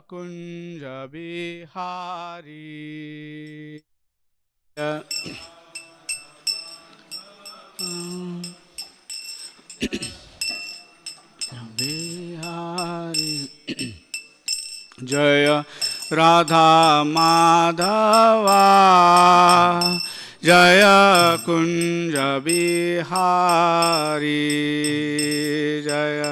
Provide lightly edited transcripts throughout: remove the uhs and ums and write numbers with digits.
कुंज बिहारी बिहारी जय राधा माधवा जय कुंज बिहारी जय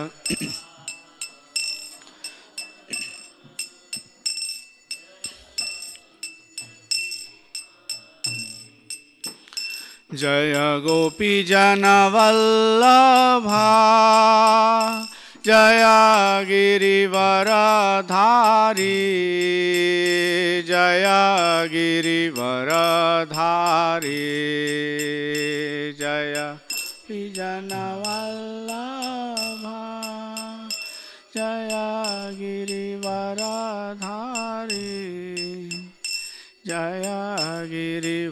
जय गोपी जन वल्लभा जय गिरिवरधारी जय गिरिवरधारी जय जन वल्लभा जय गिरिवरधारी जय गिरिवरधारी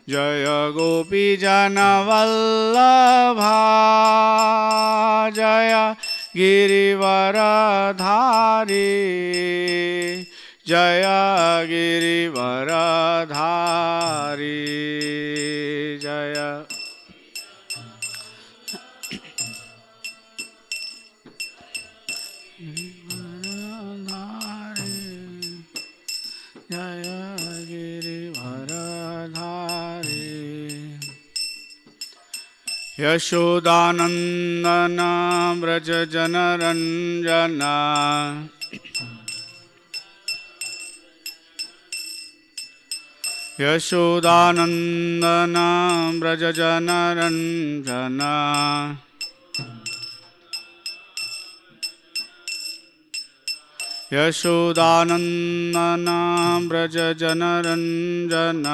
जय गोपी जन वल्लभा जय गिरिवरधारी जय गिरिवरधारी जय जय गिरिवरधारी यशोदानंदन व्रज जनरंजन यशोदानंदन व्रज जनरंजन यशोदानंदन व्रज जनरंजन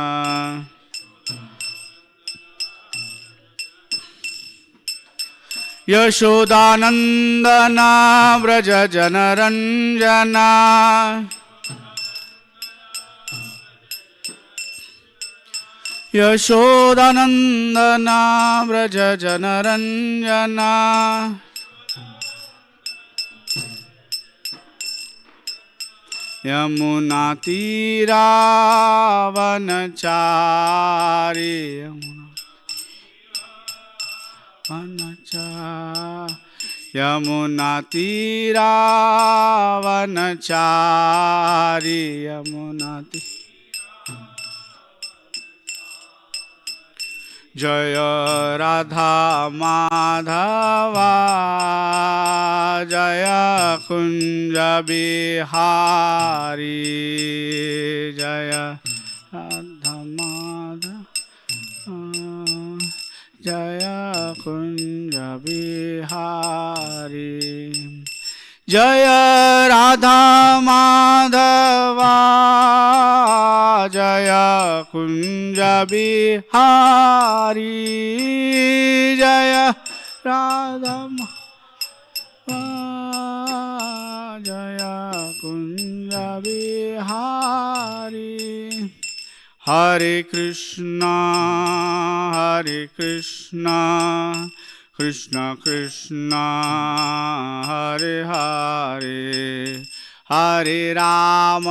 यशोदानंदन व्रज जनरंजन यशोदानंदन व्रज जनरंजन यमुना तीरावनचारी यमुना तीरावनचारी यमुना जय राधा माधवा जय कुंज बिहारी जय राधा माधव जय कुंज बिहारी जय राधा माधवा जय कुंज बिहारी जय राधा जय कुंज बिहारी हरे कृष्णा कृष्ण कृष्ण हरे हरे हरे राम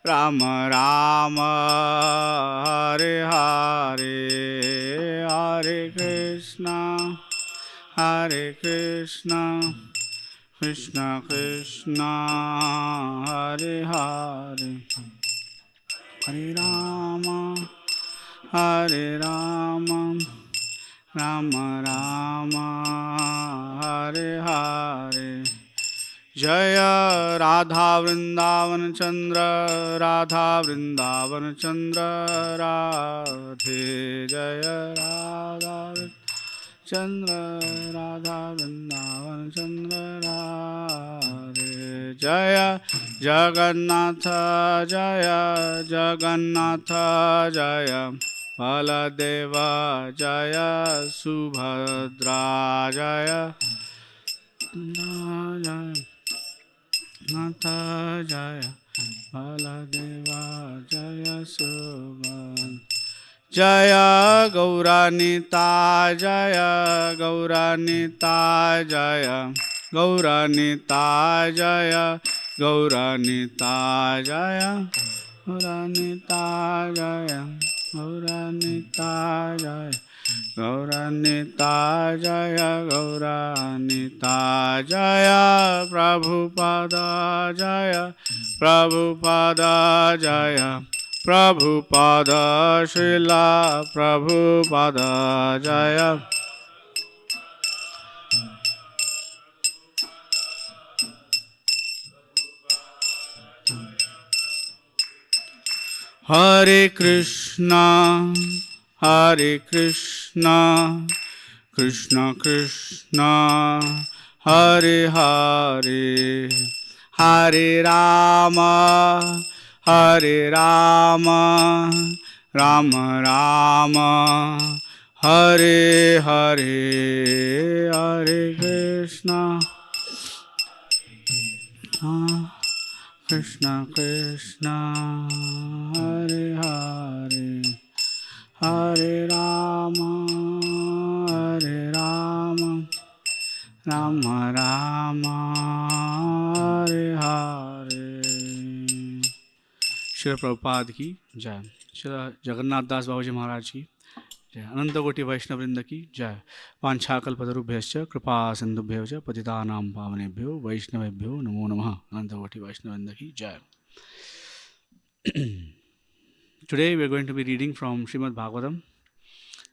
राम राम हरे हरे हरे कृष्णा कृष्ण कृष्ण हरे हरे हरे राम राम राम हरे हरे जय राधा वृंदावन चंद्र राधे जय राधा चंद्र राधा वृंदावन चंद्र राधे जय जगन्नाथ जय बलदेव जय सुभद्रा जय नाथ जय बलदेव जय Subhadra Jaya Gauranita Jaya Gauranita Jaya Gauranita Jaya Gauranita Jaya Gauranita Jaya Gauranita Jaya Gauranita Jaya Gauranita Jaya Prabhupada Jaya Prabhupada Jaya Prabhupada Srila Prabhupada Jaya Hare Krishna Hare Krishna Krishna Krishna Hare Hare Hare Rama Hare Rama Rama Rama Hare Hare Hare Krishna Krishna Krishna Hare Hare Hare Rama Hare Rama Rama Rama Hare Hare Shri Prabhupada ki jai. Shri Jagannath Das Babaji Maharaj ki jai. Ananta Koti Vaishnavrinda ki jai. Vanchakalpatarubhyascha kripa sindhubhyascha patitanam pavanebhyo Vaishnavebhyo namo namaha. Ananta Koti Vaishnavrinda ki jai. Today we are going to be reading from Srimad Bhagavatam,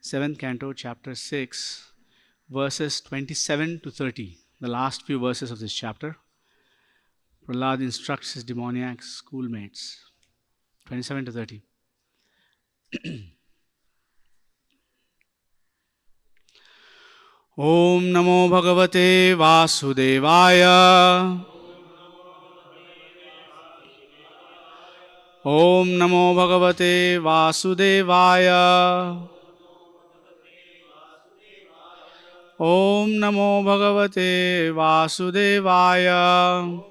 7th canto, chapter 6, verses 27 to 30, the last few verses of this chapter. Prahlad instructs his demoniac schoolmates, 27 to 30. Om Namo Bhagavate Vasudevaya. Om Namo Bhagavate Vasudevaya. Om Namo Bhagavate Vasudevaya.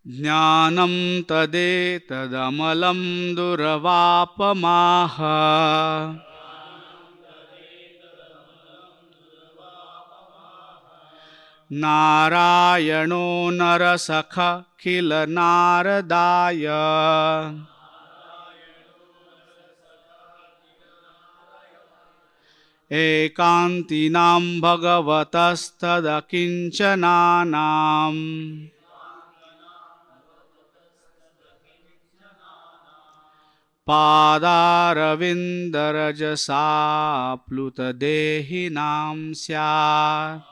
Jnanam tadetadamalam duravapamaha. Narayano narasakha khila naradaya. Ekantinam bhagavatastadakinchananam. Padaravindaraja pluta dehinam syat.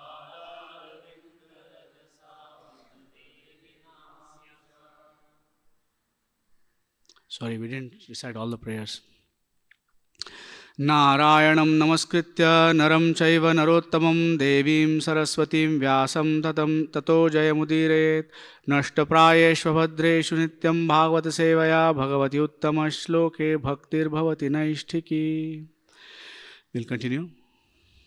Sorry, we didn't recite all the prayers. Narayanam namaskritya naram chaiva narottamam devim saraswatim vyasam tato jayamudiret nashtaprayeshva bhadreshu nityam bhagavata sevaya bhagavati uttama shloke bhaktir bhavati naishtiki. We'll continue.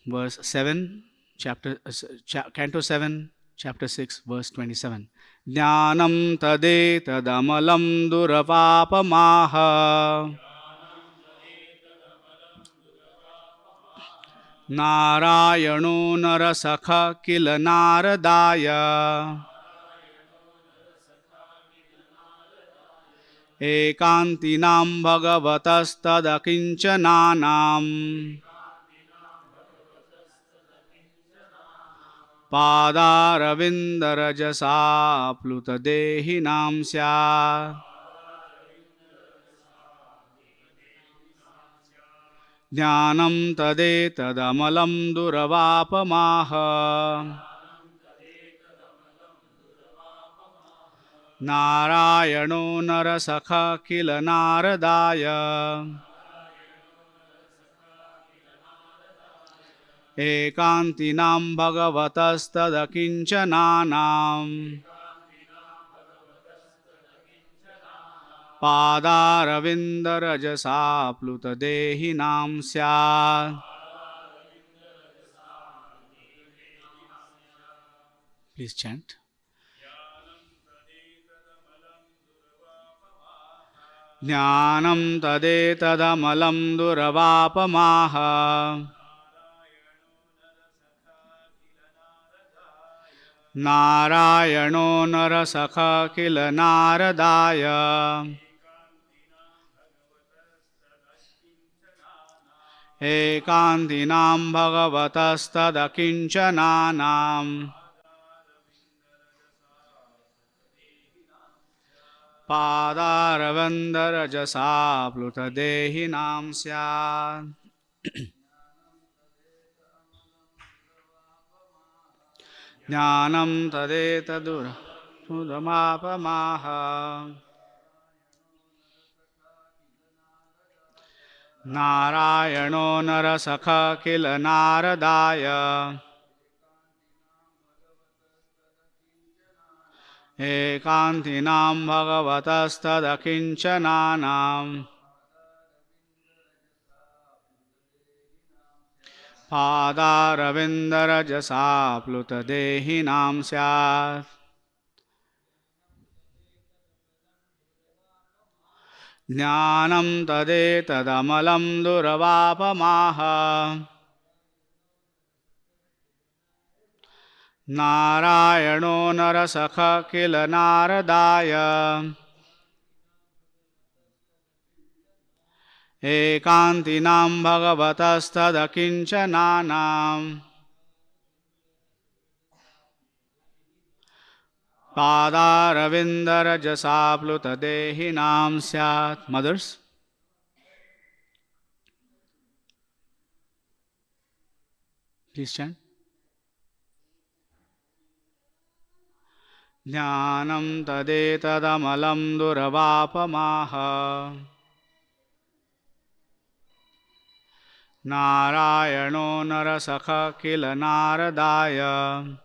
Verse 7, Canto 7, Chapter 6, verse 27. Jnanam tadetadamalam duravapamaha. Narayano narasakha kila naradaya. Ekantinam bhagavatastadakinchananam. Padaravindaraja pluta dehinam syat. Jnanam tadetadamalam duravapamaha. Narayano narasakha kila naradaya. Ekantinam bhagavatastadakinchananam. Padaravindarajasa plutadehinam syat. Please chant. Jnanam tadetadamalam duravapamaha. Narayano narasakha kila naradaya. Ekantinam bhagavatastadakinchananam. Padaravandarajasa plutadehinam syat. Jnanam tadetaduramaha. Narayano narasakha kila naradaya. Ekantinam bhagavatastadakinchananam. Padaravindarajasa plutadehinam syat. Jnanam tadetadamalam duravapamaha. Narayano narasakha kila naradaya. Ekantinam bhagavatastadakinchananam. Padaravindarajasa plutadehinam syat. Mothers, please chant. Jnanam tadetadamalam duravapamaha. Narayano narasakha kila naradaya.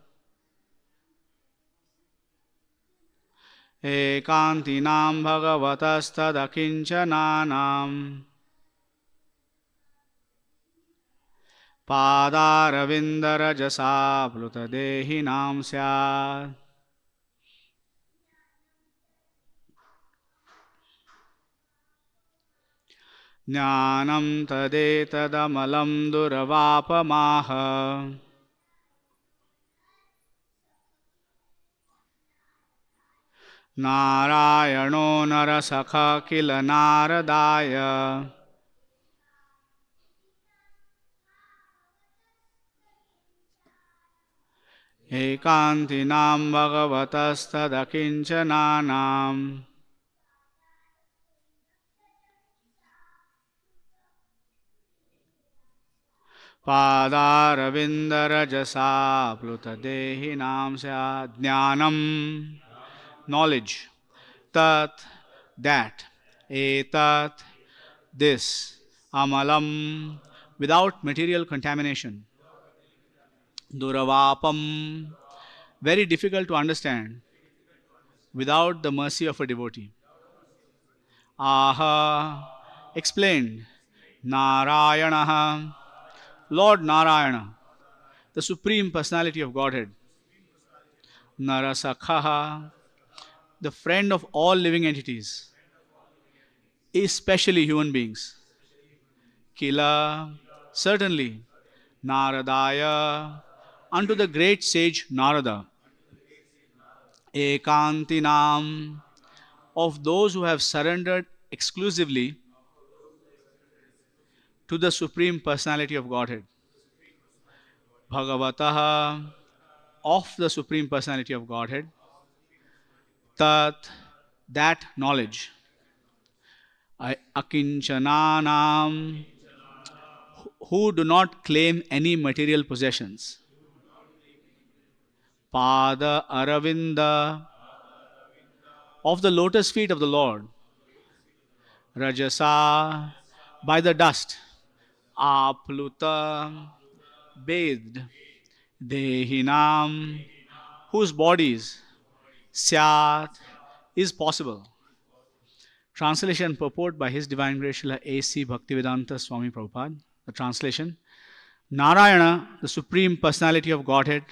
Ekantinam bhagavatastadakinchananam. Padaravindarajasa plutadehinam syat. Jnanam tadetadamalam duravapamaha. Narayano narasakha kila naradaya. Ekantinam bhagavatastadakinchananam. Padaravindarajasa plutadehinam syat. Jnanam, knowledge. Tat, that. Etat, this. Amalam, without material contamination. Duravapam, very difficult to understand without the mercy of a devotee. Aha, explained. Narayanaha, Lord Narayana, the Supreme Personality of Godhead. Narasakhaha, the friend of all living entities, especially human beings. Kila, certainly. Naradaya, unto the great sage Narada. Ekantinam, of those who have surrendered exclusively to the Supreme Personality of Godhead. Bhagavataha, of the Supreme Personality of Godhead. Tat, that knowledge. Akinchananam, who do not claim any material possessions. Pada Aravinda, of the lotus feet of the Lord. Rajasa, by the dust. Apluta, bathed. Dehinam, whose bodies. Syat, is possible. Translation and purport by His Divine Grace Srila A.C. Bhaktivedanta Swami Prabhupada. The translation: Narayana, the Supreme Personality of Godhead,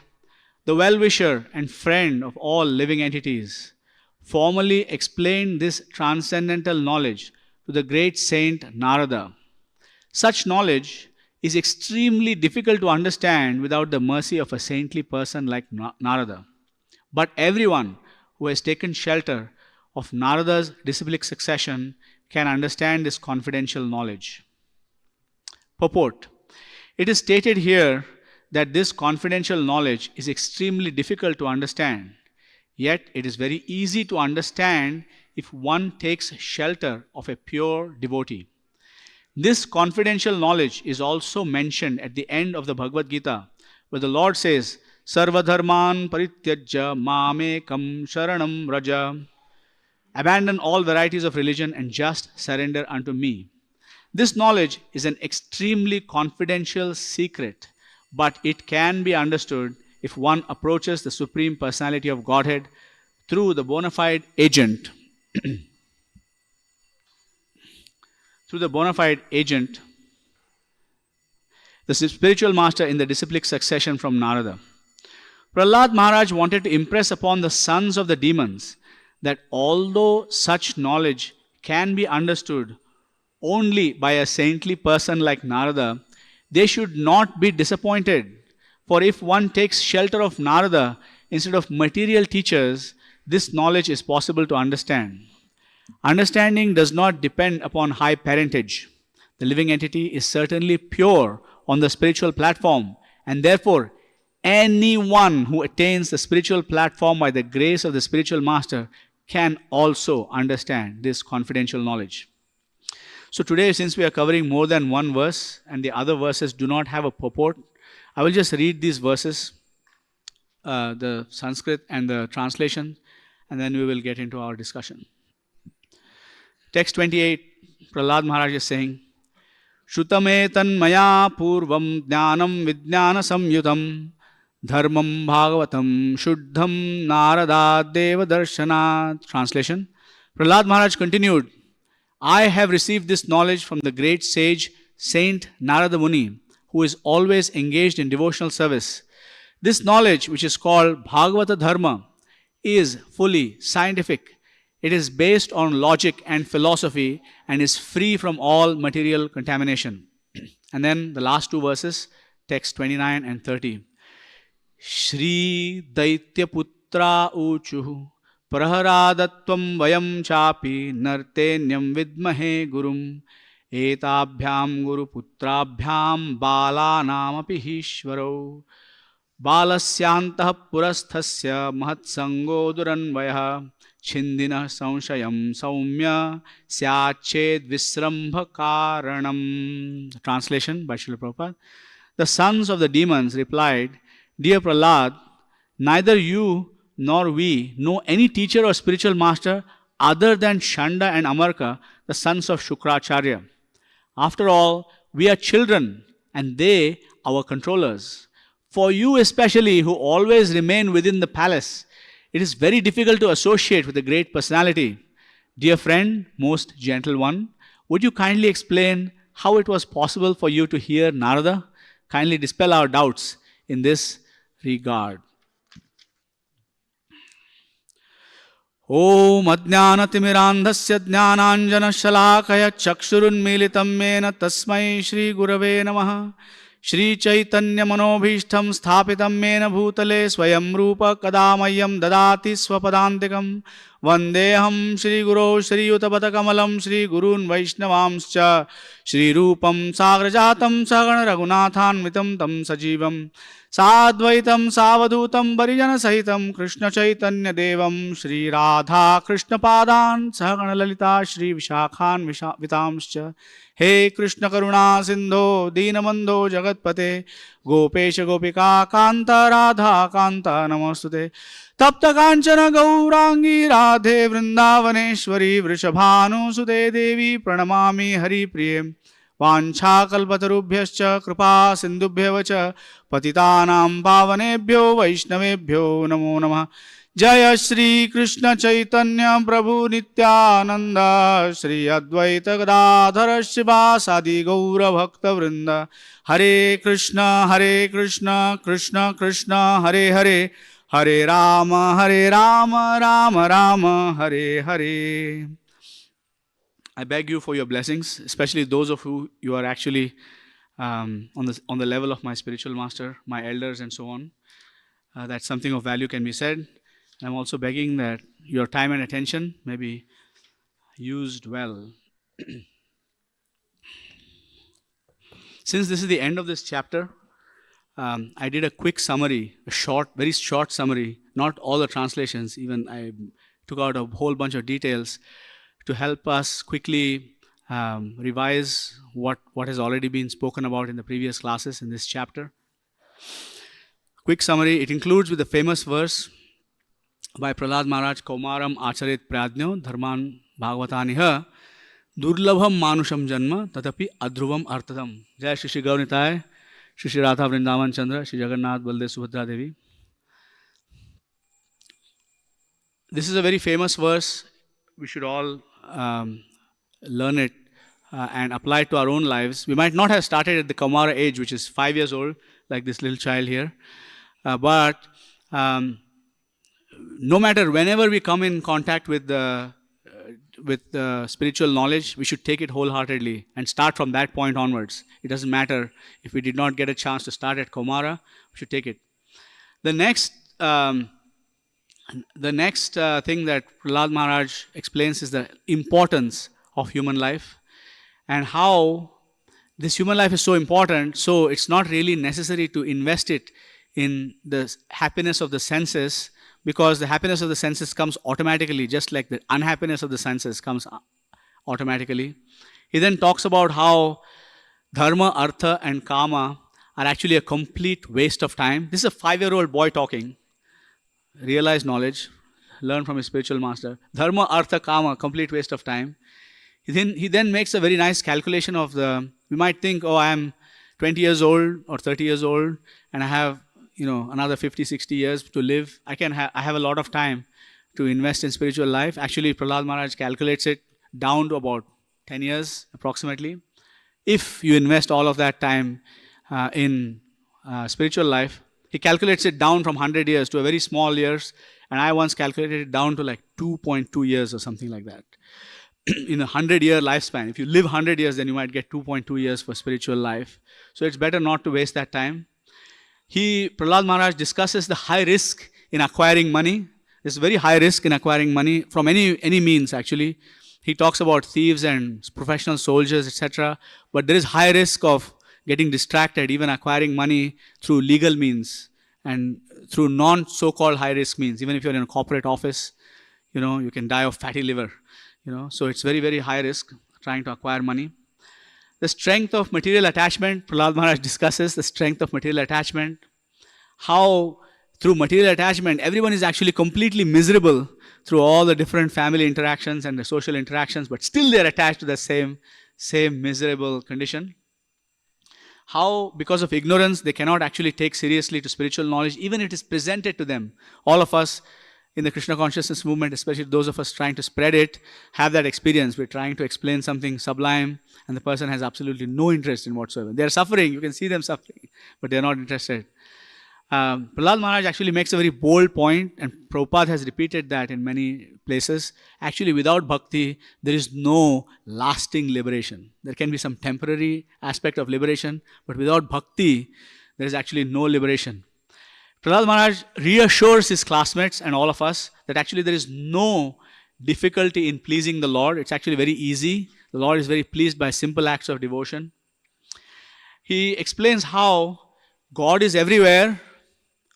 the well-wisher and friend of all living entities, formally explained this transcendental knowledge to the great saint Narada. Such knowledge is extremely difficult to understand without the mercy of a saintly person like Narada. But everyone who has taken shelter of Narada's disciplic succession can understand this confidential knowledge. Purport: It is stated here that this confidential knowledge is extremely difficult to understand, yet it is very easy to understand if one takes shelter of a pure devotee. This confidential knowledge is also mentioned at the end of the Bhagavad Gita, where the Lord says, Sarva dharman parityajya mamekam sharanam raja. Abandon all varieties of religion and just surrender unto me. This knowledge is an extremely confidential secret, but it can be understood if one approaches the Supreme Personality of Godhead through the bona fide agent, the spiritual master in the disciplic succession from Narada. Prahlad Maharaj wanted to impress upon the sons of the demons that although such knowledge can be understood only by a saintly person like Narada, they should not be disappointed. For if one takes shelter of Narada instead of material teachers, this knowledge is possible to understand. Understanding does not depend upon high parentage. The living entity is certainly pure on the spiritual platform, and therefore anyone who attains the spiritual platform by the grace of the spiritual master can also understand this confidential knowledge. So today, since we are covering more than one verse and the other verses do not have a purport, I will just read these verses, the Sanskrit and the translation, and then we will get into our discussion. Text 28, Prahlad Maharaj is saying, Shutame maya purvam jnanam vijnana samyutam dharmam bhagavatam shuddham narada deva darshanat. Translation: Prahlad Maharaj continued, I have received this knowledge from the great sage Saint Narada Muni, who is always engaged in devotional service. This knowledge, which is called Bhagavata Dharma, is fully scientific. It is based on logic and philosophy and is free from all material contamination. And then the last two verses, text 29 and 30. Shri Daitya Putra Uchuhu Praharadatvam Vayam Chapi Nartenyam Vidmahe Gurum Etabhyam Guru Putrabhyam Bala Namapi Hishvaro Balasyantah Purasthasya Mahatsango Duranvaya Chindina Samshayam Saumya Syached Visrambha Karanam. Translation by Srila Prabhupada. The sons of the demons replied, Dear Prahlad, neither you nor we know any teacher or spiritual master other than Shanda and Amarka, the sons of Shukracharya. After all, we are children and they our controllers. For you especially, who always remain within the palace, it is very difficult to associate with a great personality. Dear friend, most gentle one, would you kindly explain how it was possible for you to hear Narada? Kindly dispel our doubts in this regard. Om Ajnanatimirandhasya Jnananjana Shalakaya Chakshurunmilitam Mena Tasmai Shri Gurave Namaha Shri Chaitanya Manobhishtam Sthapitam Mena Bhutale Swayam Rupa Kadamayam Dadati Swapadantikam Vandeham Shri Guru Shri Utabata Kamalam Shri Gurun Vaishnavamscha Shri Rupam Sagrajatam Sagana Raghunathan Mitam Tam Sajivam Sadvaitam Savadutam Parijana Sahitam Krishna Chaitanya Devam Shri Radha Krishna Padan Sahagana Lalita Shri Vishakhan Vitamscha He Krishna Karuna Sindho Deenabandho Jagatpate Gopesha Gopika Kanta Radha Kanta Namostute Tapta Kanchana Gaurangi Radhe Vrindavaneshwari Vrishabhanu Sude Devi Pranamami Hari Priyam Vancha Kalpatarubhyascha Kripa Sindubhya Vacha Patitanam Pavanebhyo Vaishnavebhyo Namo Namah Jaya Shri Krishna Chaitanya Prabhu Nityananda Shri Advaita Gadadhara Shivasadi Gaura Bhakta Vrinda. Hare Krishna Krishna Krishna Hare Hare, Hare Rama Rama Rama Hare Hare. I beg you for your blessings, especially those of you are actually on the level of my spiritual master, my elders and so on. That something of value can be said. I'm also begging that your time and attention may be used well. Since this is the end of this chapter, I did a quick summary, very short summary, not all the translations, even I took out a whole bunch of details to help us quickly revise what has already been spoken about in the previous classes in this chapter. Quick summary, it includes with the famous verse by Prahlad Maharaj, Kaumaram Acharit Pradnyo Dharman Bhagavataniha Durlabham Manusham Janma Tatapi Adhruvam Artadam. Jai Shri Shri Gaurnitai, Shri Shri Radha Vrindavan Chandra, Shri Jagannath Baldev Subhadra Devi. This is a very famous verse. We should all learn it and apply it to our own lives. We might not have started at the Kaumara age, which is 5 years old, like this little child here. But no matter whenever we come in contact with the spiritual knowledge, we should take it wholeheartedly and start from that point onwards. It doesn't matter if we did not get a chance to start at Kaumara, we should take it. The next thing that Prahlad Maharaj explains is the importance of human life and how this human life is so important, so it's not really necessary to invest it in the happiness of the senses, because the happiness of the senses comes automatically, just like the unhappiness of the senses comes automatically. He then talks about how dharma, artha and kama are actually a complete waste of time. This is a 5-year-old boy talking. Realize knowledge, learn from his spiritual master. Dharma, artha, kama, complete waste of time. He then makes a very nice calculation of we might think, oh, I am 20 years old or 30 years old and I have another 50, 60 years to live. I have a lot of time to invest in spiritual life. Actually, Prahlad Maharaj calculates it down to about 10 years approximately. If you invest all of that time in spiritual life, he calculates it down from 100 years to a very small years, and I once calculated it down to like 2.2 years or something like that. In a 100-year lifespan, if you live 100 years, then you might get 2.2 years for spiritual life. So it's better not to waste that time. Prahlad Maharaj discusses the high risk in acquiring money. There's very high risk in acquiring money from any means actually. He talks about thieves and professional soldiers, etc. But there is high risk of getting distracted, even acquiring money through legal means and through non-so-called high-risk means. Even if you're in a corporate office, you can die of fatty liver. So it's very, very high risk trying to acquire money. The strength of material attachment, Prahlad Maharaj discusses the strength of material attachment. How through material attachment, everyone is actually completely miserable through all the different family interactions and the social interactions, but still they're attached to the same miserable condition. How, because of ignorance, they cannot actually take seriously to spiritual knowledge, even if it is presented to them. All of us in the Krishna consciousness movement, especially those of us trying to spread it, have that experience. We're trying to explain something sublime, and the person has absolutely no interest in whatsoever. They're suffering, you can see them suffering, but they're not interested. Prahlad Maharaj actually makes a very bold point, and Prabhupada has repeated that in many places. Actually, without bhakti, there is no lasting liberation. There can be some temporary aspect of liberation, but without bhakti, there is actually no liberation. Prahlad Maharaj reassures his classmates and all of us that actually there is no difficulty in pleasing the Lord. It's actually very easy. The Lord is very pleased by simple acts of devotion. He explains how God is everywhere,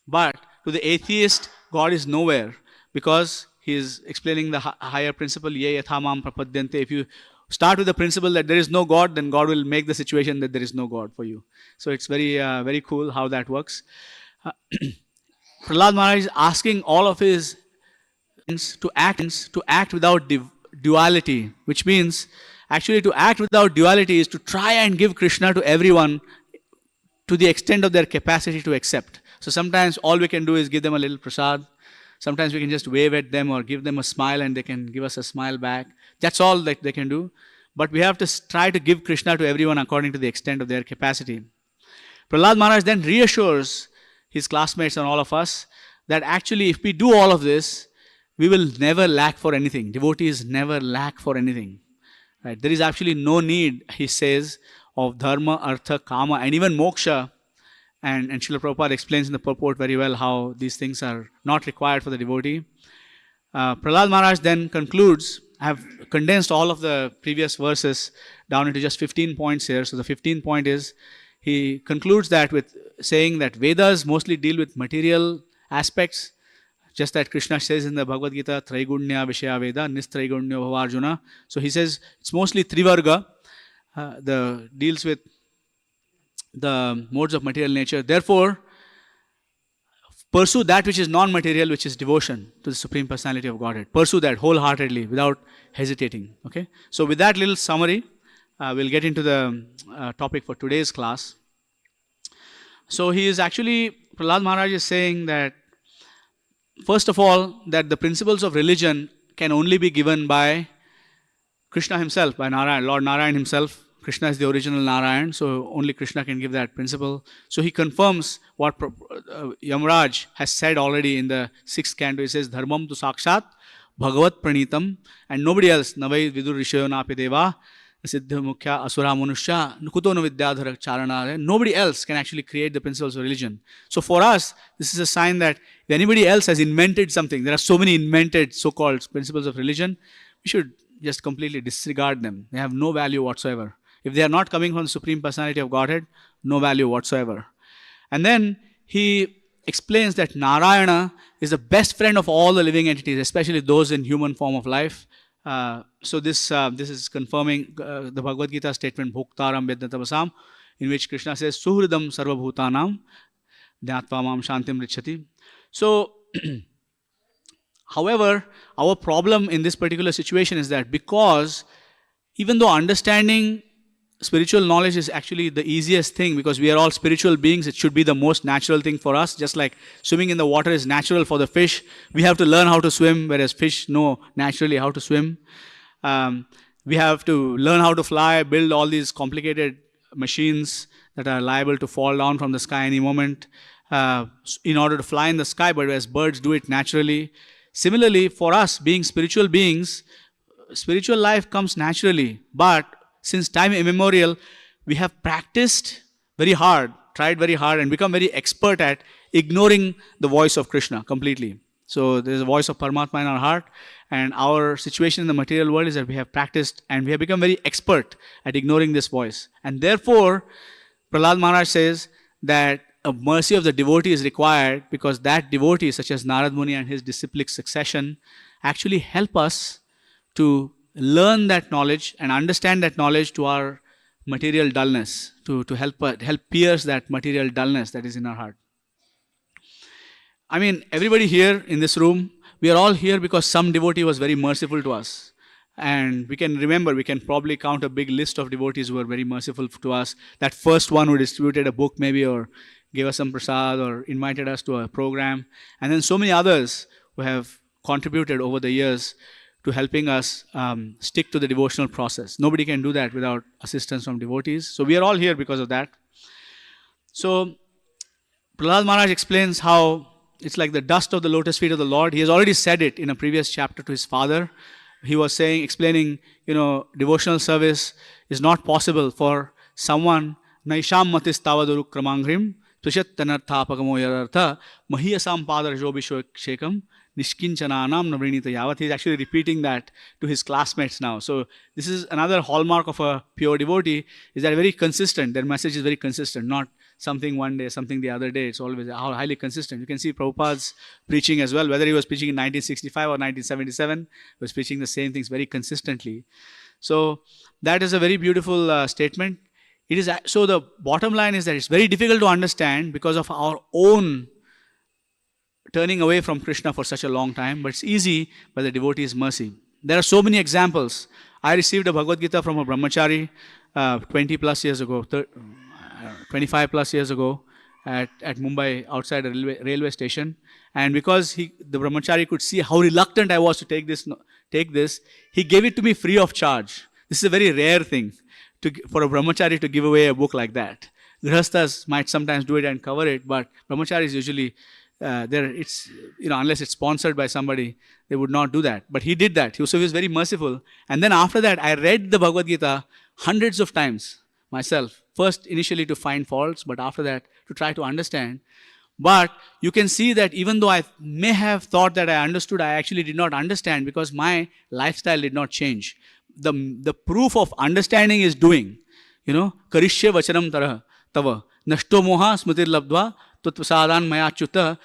but to the atheist, God is nowhere, because he is explaining the higher principle, ye yathamam prapadyante. If you start with the principle that there is no God, then God will make the situation that there is no God for you. So it's very, very cool how that works. Prahlad Maharaj is asking all of his to act without duality, which means actually to act without duality is to try and give Krishna to everyone to the extent of their capacity to accept. So sometimes all we can do is give them a little prasad, Sometimes we can just wave at them or give them a smile and they can give us a smile back. That's all that they can do. But we have to try to give Krishna to everyone according to the extent of their capacity. Prahlad Maharaj then reassures his classmates and all of us that actually if we do all of this, we will never lack for anything. Devotees never lack for anything. Right? There is actually no need, he says, of dharma, artha, kama, and even moksha. And Srila Prabhupada explains in the purport very well how these things are not required for the devotee. Prahlad Maharaj then concludes, I have condensed all of the previous verses down into just 15 points here. So the 15th point is, he concludes that with saying that Vedas mostly deal with material aspects, just that Krishna says in the Bhagavad Gita, Traigunya Vishaya Veda, Nistraigunya Bhavarjuna. So he says it's mostly Trivarga, deals with the modes of material nature. Therefore, pursue that which is non-material, which is devotion to the Supreme Personality of Godhead. Pursue that wholeheartedly without hesitating. Okay. So with that little summary, we'll get into the topic for today's class. So he is actually, Prahlad Maharaj is saying that, first of all, that the principles of religion can only be given by Krishna himself, by Narayan, Lord Narayan himself. Krishna is the original Narayan, so only Krishna can give that principle. So he confirms what Yamraj has said already in the 6th canto. He says, Dharmam tu sakshat bhagavat pranitam, and nobody else, Navai vidur rishayo napi deva, siddha mukhya asura manushya, nukuto no vidyadhara charana. Nobody else can actually create the principles of religion. So for us, this is a sign that if anybody else has invented something, there are so many invented so-called principles of religion, we should just completely disregard them. They have no value whatsoever. If they are not coming from the Supreme Personality of Godhead, no value whatsoever. And then he explains that Narayana is the best friend of all the living entities, especially those in human form of life. So this is confirming the Bhagavad Gita statement, Bhoktaram Vednatabasam, in which Krishna says, Suhridam Sarvabhutanam, Dhyatva Mam Shantim Richati. So, however, our problem in this particular situation is that because even though understanding spiritual knowledge is actually the easiest thing, because we are all spiritual beings, it should be the most natural thing for us. Just like swimming in the water is natural for the fish, we have to learn how to swim, whereas fish know naturally how to swim. We have to learn how to fly, build all these complicated machines that are liable to fall down from the sky any moment in order to fly in the sky, but as birds do it naturally. Similarly, for us being spiritual beings, spiritual life comes naturally, but since time immemorial, we have practiced very hard, tried very hard, and become very expert at ignoring the voice of Krishna completely. So there is a voice of Paramatma in our heart, and our situation in the material world is that we have practiced and we have become very expert at ignoring this voice. And therefore, Prahlad Maharaj says that a mercy of the devotee is required, because that devotee, such as Narad Muni and his disciplic succession, actually help us to learn that knowledge and understand that knowledge to our material dullness, to help pierce that material dullness that is in our heart. I mean, everybody here in this room, we are all here because some devotee was very merciful to us. And we can probably count a big list of devotees who were very merciful to us. That first one who distributed a book maybe, or gave us some prasad, or invited us to a program. And then so many others who have contributed over the years to helping us stick to the devotional process. Nobody can do that without assistance from devotees. So we are all here because of that. So Prahlad Maharaj explains how it's like the dust of the lotus feet of the Lord. He has already said it in a previous chapter to his father. He was explaining, devotional service is not possible for someone, Naisham matis tavaduru kramangrim, Tushat tanarthapagamo yarartha, mahiyasam padarajobishekam, Nishkinchananam navrinita yavat. He's actually repeating that to his classmates now. So this is another hallmark of a pure devotee, is that very consistent. Their message is very consistent, not something one day, something the other day. It's always highly consistent. You can see Prabhupada's preaching as well, whether he was preaching in 1965 or 1977, he was preaching the same things very consistently. So that is a very beautiful statement. So the bottom line is that it's very difficult to understand because of our own turning away from Krishna for such a long time, but it's easy by the devotee's mercy. There are so many examples. I received a Bhagavad Gita from a brahmachari 20 plus years ago, 25 plus years ago, at Mumbai outside a railway station. And because the brahmachari could see how reluctant I was to take this, he gave it to me free of charge. This is a very rare thing for a brahmachari to give away a book like that. Grihasthas might sometimes do it and cover it, but brahmacharis usually, unless it's sponsored by somebody, they would not do that. But he did that. He was very merciful. And then after that, I read the Bhagavad Gita hundreds of times myself. First, initially to find faults, but after that, to try to understand. But you can see that even though I may have thought that I understood, I actually did not understand because my lifestyle did not change. The proof of understanding is doing. Karishya vachanam tava. Nashto moha smutir labdva tutvasadan maya chuta.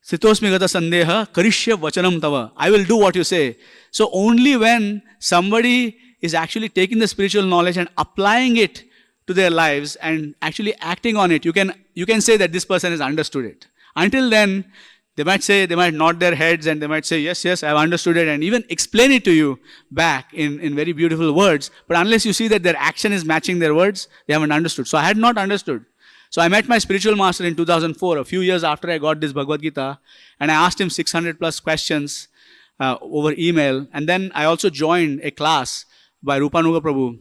Sitosmi gata sandeha karishya vachanam tava. I will do what you say. So only when somebody is actually taking the spiritual knowledge and applying it to their lives and actually acting on it, you can say that this person has understood it. Until then, they might nod their heads and they might say, yes, I have understood it, and even explain it to you back in very beautiful words. But unless you see that their action is matching their words, they haven't understood. So I had not understood. So I met my spiritual master in 2004, a few years after I got this Bhagavad Gita, and I asked him 600 plus questions over email. And then I also joined a class by Rupanuga Prabhu,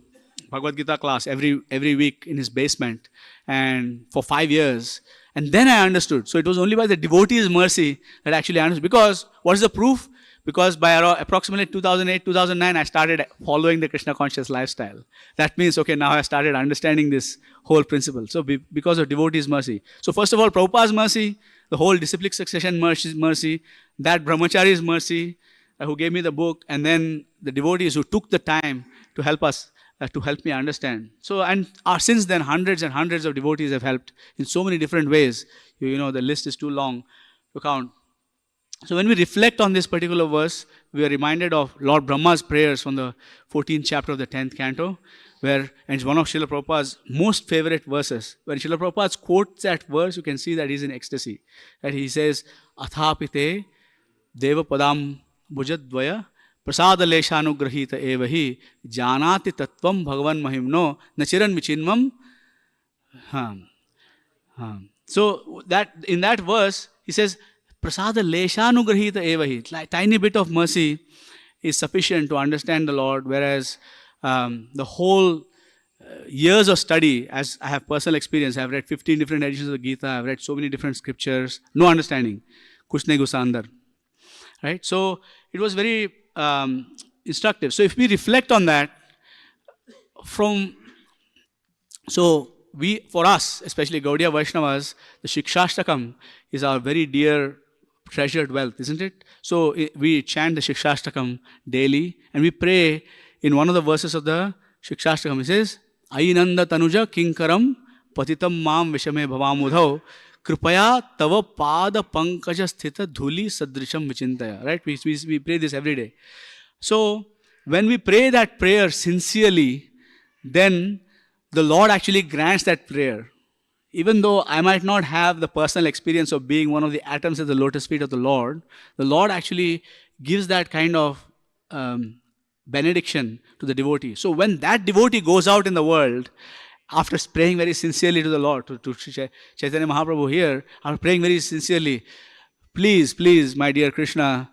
Bhagavad Gita class every week in his basement, and for 5 years. And then I understood. So it was only by the devotee's mercy that I actually understood. Because what is the proof? Because by approximately 2008, 2009, I started following the Krishna conscious lifestyle. That means, okay, now I started understanding this whole principle. So because of devotee's mercy. So first of all, Prabhupada's mercy, the whole disciplic succession mercy, that brahmachari's mercy, who gave me the book, and then the devotees who took the time to help us, to help me understand. So, and since then, hundreds and hundreds of devotees have helped in so many different ways. The list is too long to count. So when we reflect on this particular verse, we are reminded of Lord Brahma's prayers from the 14th chapter of the 10th canto, and it's one of Srila Prabhupada's most favorite verses. When Srila Prabhupada quotes that verse, you can see that he's in ecstasy. That he says, Athapite deva padam bhujadvaya prasada leshanugrahita evahi janati tattvam bhagavan mahimno nachiran vichinmam. So that in that verse, he says, prasada leshanugrahita evahi. Like tiny bit of mercy is sufficient to understand the Lord, whereas the whole years of study, as I have personal experience, I have read 15 different editions of the Gita, I have read so many different scriptures, no understanding. Kushne gusandar. Right? So it was very instructive. So if we reflect on that, for us, especially Gaudiya Vaishnavas, the Shikshashtakam is our very dear, treasured wealth, isn't it? So we chant the Shikshashtakam daily, and we pray in one of the verses of the Shikshashtakam. It says, Ainanda tanuja kinkaram patitam mam vishame bhavamudhau kripaya tava pada pankaja sthita dhuli sadrisham vichintaya. Right? We pray this every day. So when we pray that prayer sincerely, then the Lord actually grants that prayer. Even though I might not have the personal experience of being one of the atoms at the lotus feet of the Lord actually gives that kind of benediction to the devotee. So when that devotee goes out in the world, after praying very sincerely to the Lord, to Chaitanya Mahaprabhu here, after praying very sincerely, please, my dear Krishna,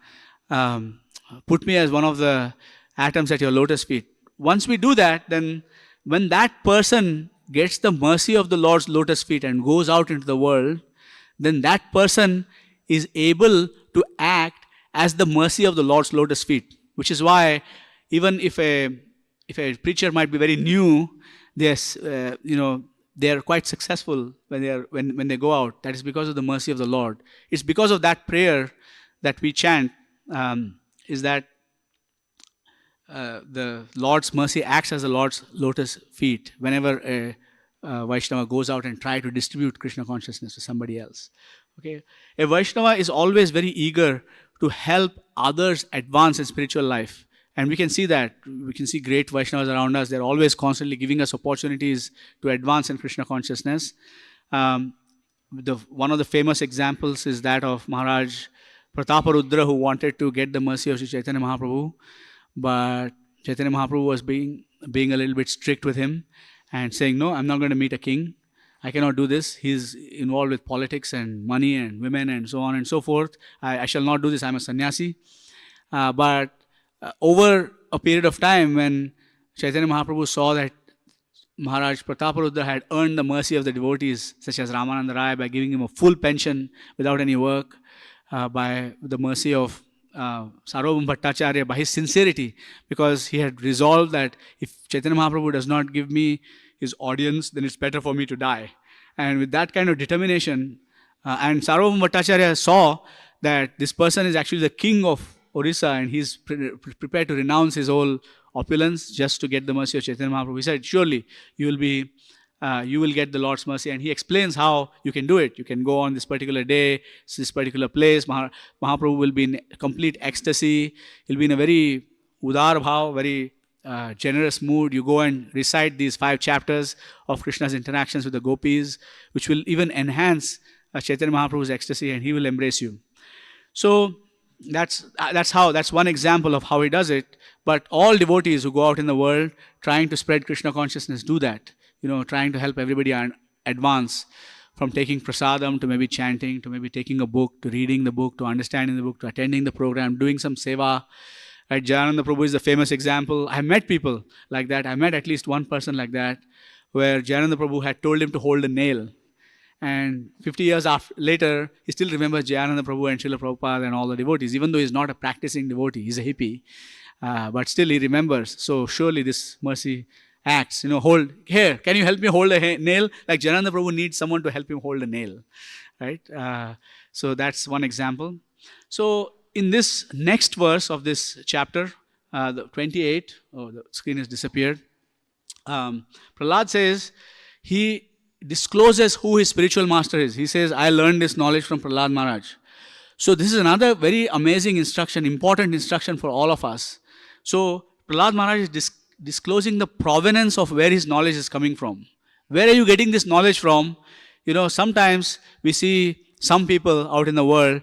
put me as one of the atoms at your lotus feet. Once we do that, then when that person gets the mercy of the Lord's lotus feet and goes out into the world, then that person is able to act as the mercy of the Lord's lotus feet. Which is why, even if a preacher might be very new, they are quite successful when they go out. That is because of the mercy of the Lord. It's because of that prayer that we chant, is that the Lord's mercy acts as the Lord's lotus feet whenever a Vaishnava goes out and try to distribute Krishna consciousness to somebody else. Okay, a Vaishnava is always very eager to help others advance in spiritual life. And we can see that. We can see great Vaishnavas around us. They're always constantly giving us opportunities to advance in Krishna consciousness. One of the famous examples is that of Maharaj Prataparudra, who wanted to get the mercy of Sri Chaitanya Mahaprabhu. But Chaitanya Mahaprabhu was being a little bit strict with him and saying, no, I'm not going to meet a king. I cannot do this. He's involved with politics and money and women and so on and so forth. I shall not do this. I'm a sannyasi. But over a period of time, when Chaitanya Mahaprabhu saw that Maharaj Prataparudra had earned the mercy of the devotees, such as Ramananda Rai, by giving him a full pension without any work, by the mercy of Sarvabhauma Bhattacharya, by his sincerity, because he had resolved that if Chaitanya Mahaprabhu does not give me his audience, then it's better for me to die. And with that kind of determination, and Sarvabhauma Bhattacharya saw that this person is actually the king of Orissa, and he's prepared to renounce his whole opulence just to get the mercy of Chaitanya Mahaprabhu. He said, surely you will get the Lord's mercy. And he explains how you can do it. You can go on this particular day, this particular place. Mahaprabhu will be in complete ecstasy. He'll be in a very udar bhav, very generous mood. You go and recite these 5 chapters of Krishna's interactions with the gopis, which will even enhance Chaitanya Mahaprabhu's ecstasy, and he will embrace you. So that's one example of how he does it. But all devotees who go out in the world trying to spread Krishna consciousness do that. Trying to help everybody advance from taking prasadam to maybe chanting, to maybe taking a book, to reading the book, to understanding the book, to attending the program, doing some seva. Right? Jayananda Prabhu is the famous example. I met people like that. I met at least one person like that, where Jayananda Prabhu had told him to hold a nail. And 50 years later, he still remembers Jayananda Prabhu and Srila Prabhupada and all the devotees, even though he's not a practicing devotee, he's a hippie. But still he remembers. So surely this mercy acts, hold, here, can you help me hold a nail? Like Jayananda Prabhu needs someone to help him hold a nail, right? So that's one example. So in this next verse of this chapter, the 28, the screen has disappeared. Prahlad says, he discloses who his spiritual master is. He says, I learned this knowledge from Prahlad Maharaj. So this is another very amazing instruction, important instruction for all of us. So Prahlad Maharaj is disclosing the provenance of where his knowledge is coming from. Where are you getting this knowledge from? Sometimes we see some people out in the world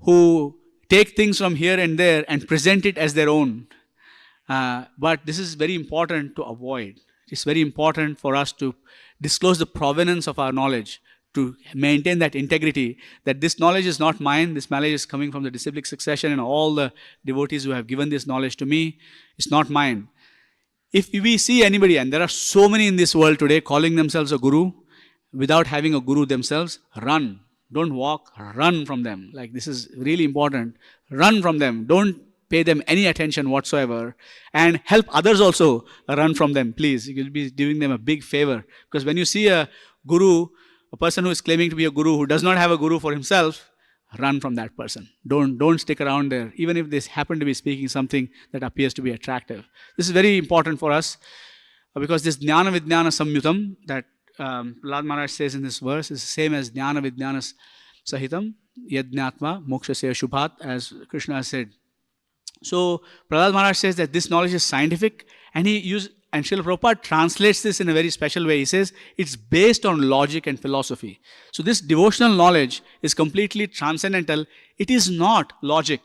who take things from here and there and present it as their own. But this is very important to avoid. It's very important for us to disclose the provenance of our knowledge, to maintain that integrity, that this knowledge is not mine, this knowledge is coming from the disciplic succession and all the devotees who have given this knowledge to me. It's not mine. If we see anybody, and there are so many in this world today calling themselves a guru without having a guru themselves, run. Don't walk, run from them. Like, this is really important. Run from them. Don't pay them any attention whatsoever. And help others also run from them, please. You'll be doing them a big favor. Because when you see a guru, a person who is claiming to be a guru, who does not have a guru for himself, run from that person. Don't stick around there, even if they happen to be speaking something that appears to be attractive. This is very important for us, because this jnana vijnana samyutam that Prahlad Maharaj says in this verse is the same as jnana vijnana sahitam yajnatma mokshasya shubhat, as Krishna has said. So Prahlad Maharaj says that this knowledge is scientific, and and Srila Prabhupada translates this in a very special way. He says it's based on logic and philosophy. So this devotional knowledge is completely transcendental. It is not logic.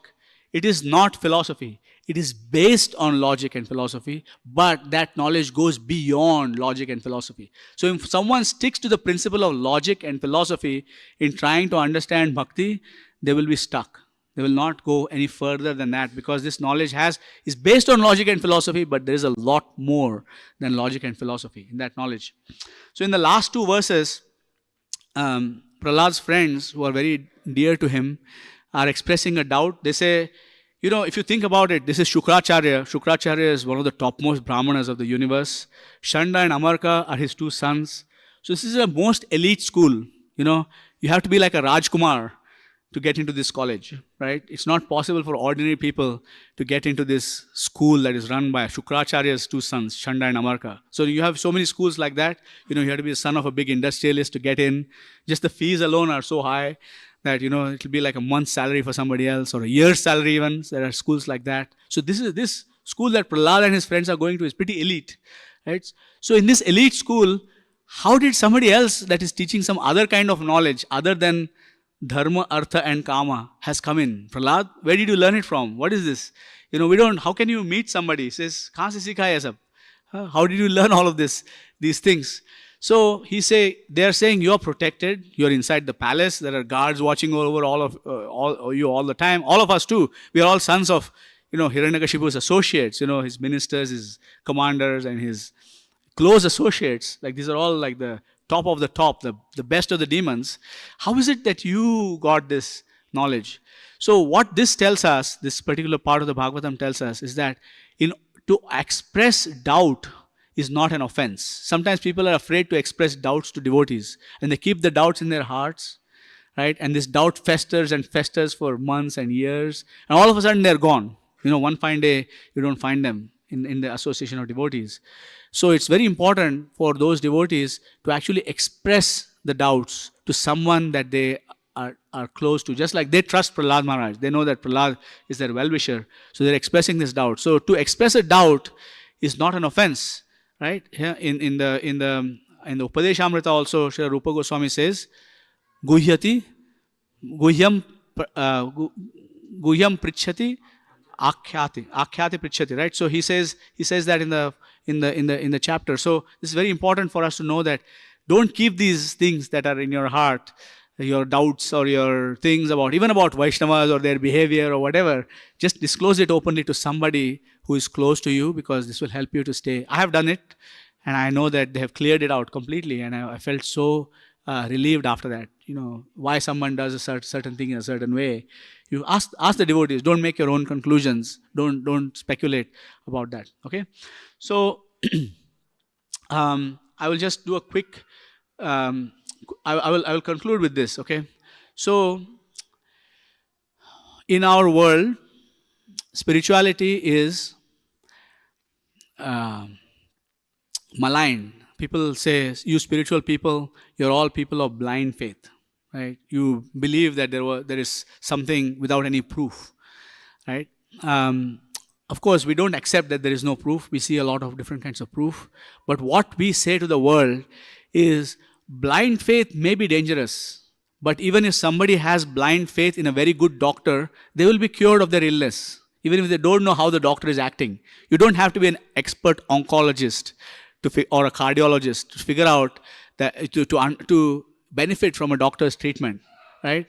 It is not philosophy. It is based on logic and philosophy, but that knowledge goes beyond logic and philosophy. So if someone sticks to the principle of logic and philosophy in trying to understand bhakti, they will be stuck. They will not go any further than that, because this knowledge is based on logic and philosophy, but there is a lot more than logic and philosophy in that knowledge. So in the last 2 verses, Prahlad's friends, who are very dear to him, are expressing a doubt. They say, if you think about it, this is Shukracharya. Shukracharya is one of the topmost brahmanas of the universe. Shanda and Amarka are his 2 sons. So this is a most elite school. You have to be like a Rajkumar to get into this college, right? It's not possible for ordinary people to get into this school that is run by Shukracharya's 2 sons, Shanda and Amarka. So you have so many schools like that. You have to be the son of a big industrialist to get in. Just the fees alone are so high that, it'll be like a month's salary for somebody else, or a year's salary even. There are schools like that. So this school that Prahlad and his friends are going to is pretty elite, right? So in this elite school, how did somebody else that is teaching some other kind of knowledge other than Dharma, Artha and Kama has come in? Prahlad, where did you learn it from? What is this? How can you meet somebody? He says, kahan se sikha hai sab? How did you learn all of these things? So they are saying you're protected. You're inside the palace. There are guards watching over all you all the time. All of us too. We are all sons of, Hiranyakashipu's associates. His ministers, his commanders, and his close associates. Like these are all like the top of the top, the best of the demons. How is it that you got this knowledge? So what this tells us, this particular part of the Bhagavatam tells us, is that to express doubt is not an offense. Sometimes people are afraid to express doubts to devotees, and they keep the doubts in their hearts, right? And this doubt festers and festers for months and years, and all of a sudden they're gone. One fine day you don't find them in the association of devotees. So it's very important for those devotees to actually express the doubts to someone that they are close to. Just like they trust Prahlad Maharaj. They know that Prahlad is their well-wisher. So they're expressing this doubt. So to express a doubt is not an offense. Right? Here in the Upadeshamrita also, Sri Rupa Goswami says, Guhyati, Guhyam Prichhati, Akhyati Prichhati. Right? So he says that in the chapter. So this is very important for us to know that don't keep these things that are in your heart, your doubts or your things even about Vaishnavas or their behavior or whatever. Just disclose it openly to somebody who is close to you, because this will help you to stay. I have done it, and I know that they have cleared it out completely, and I felt so relieved after that. Why someone does a certain thing in a certain way. You ask the devotees. Don't make your own conclusions. Don't speculate about that. Okay, so I will just do a quick. I will conclude with this. Okay, so in our world, spirituality is maligned. People say, you spiritual people, you're all people of blind faith, right? You believe that there is something without any proof, right? Of course, we don't accept that there is no proof. We see a lot of different kinds of proof. But what we say to the world is, blind faith may be dangerous, but even if somebody has blind faith in a very good doctor, they will be cured of their illness. Even if they don't know how the doctor is acting. You don't have to be an expert oncologist or a cardiologist to figure out that to benefit from a doctor's treatment, right?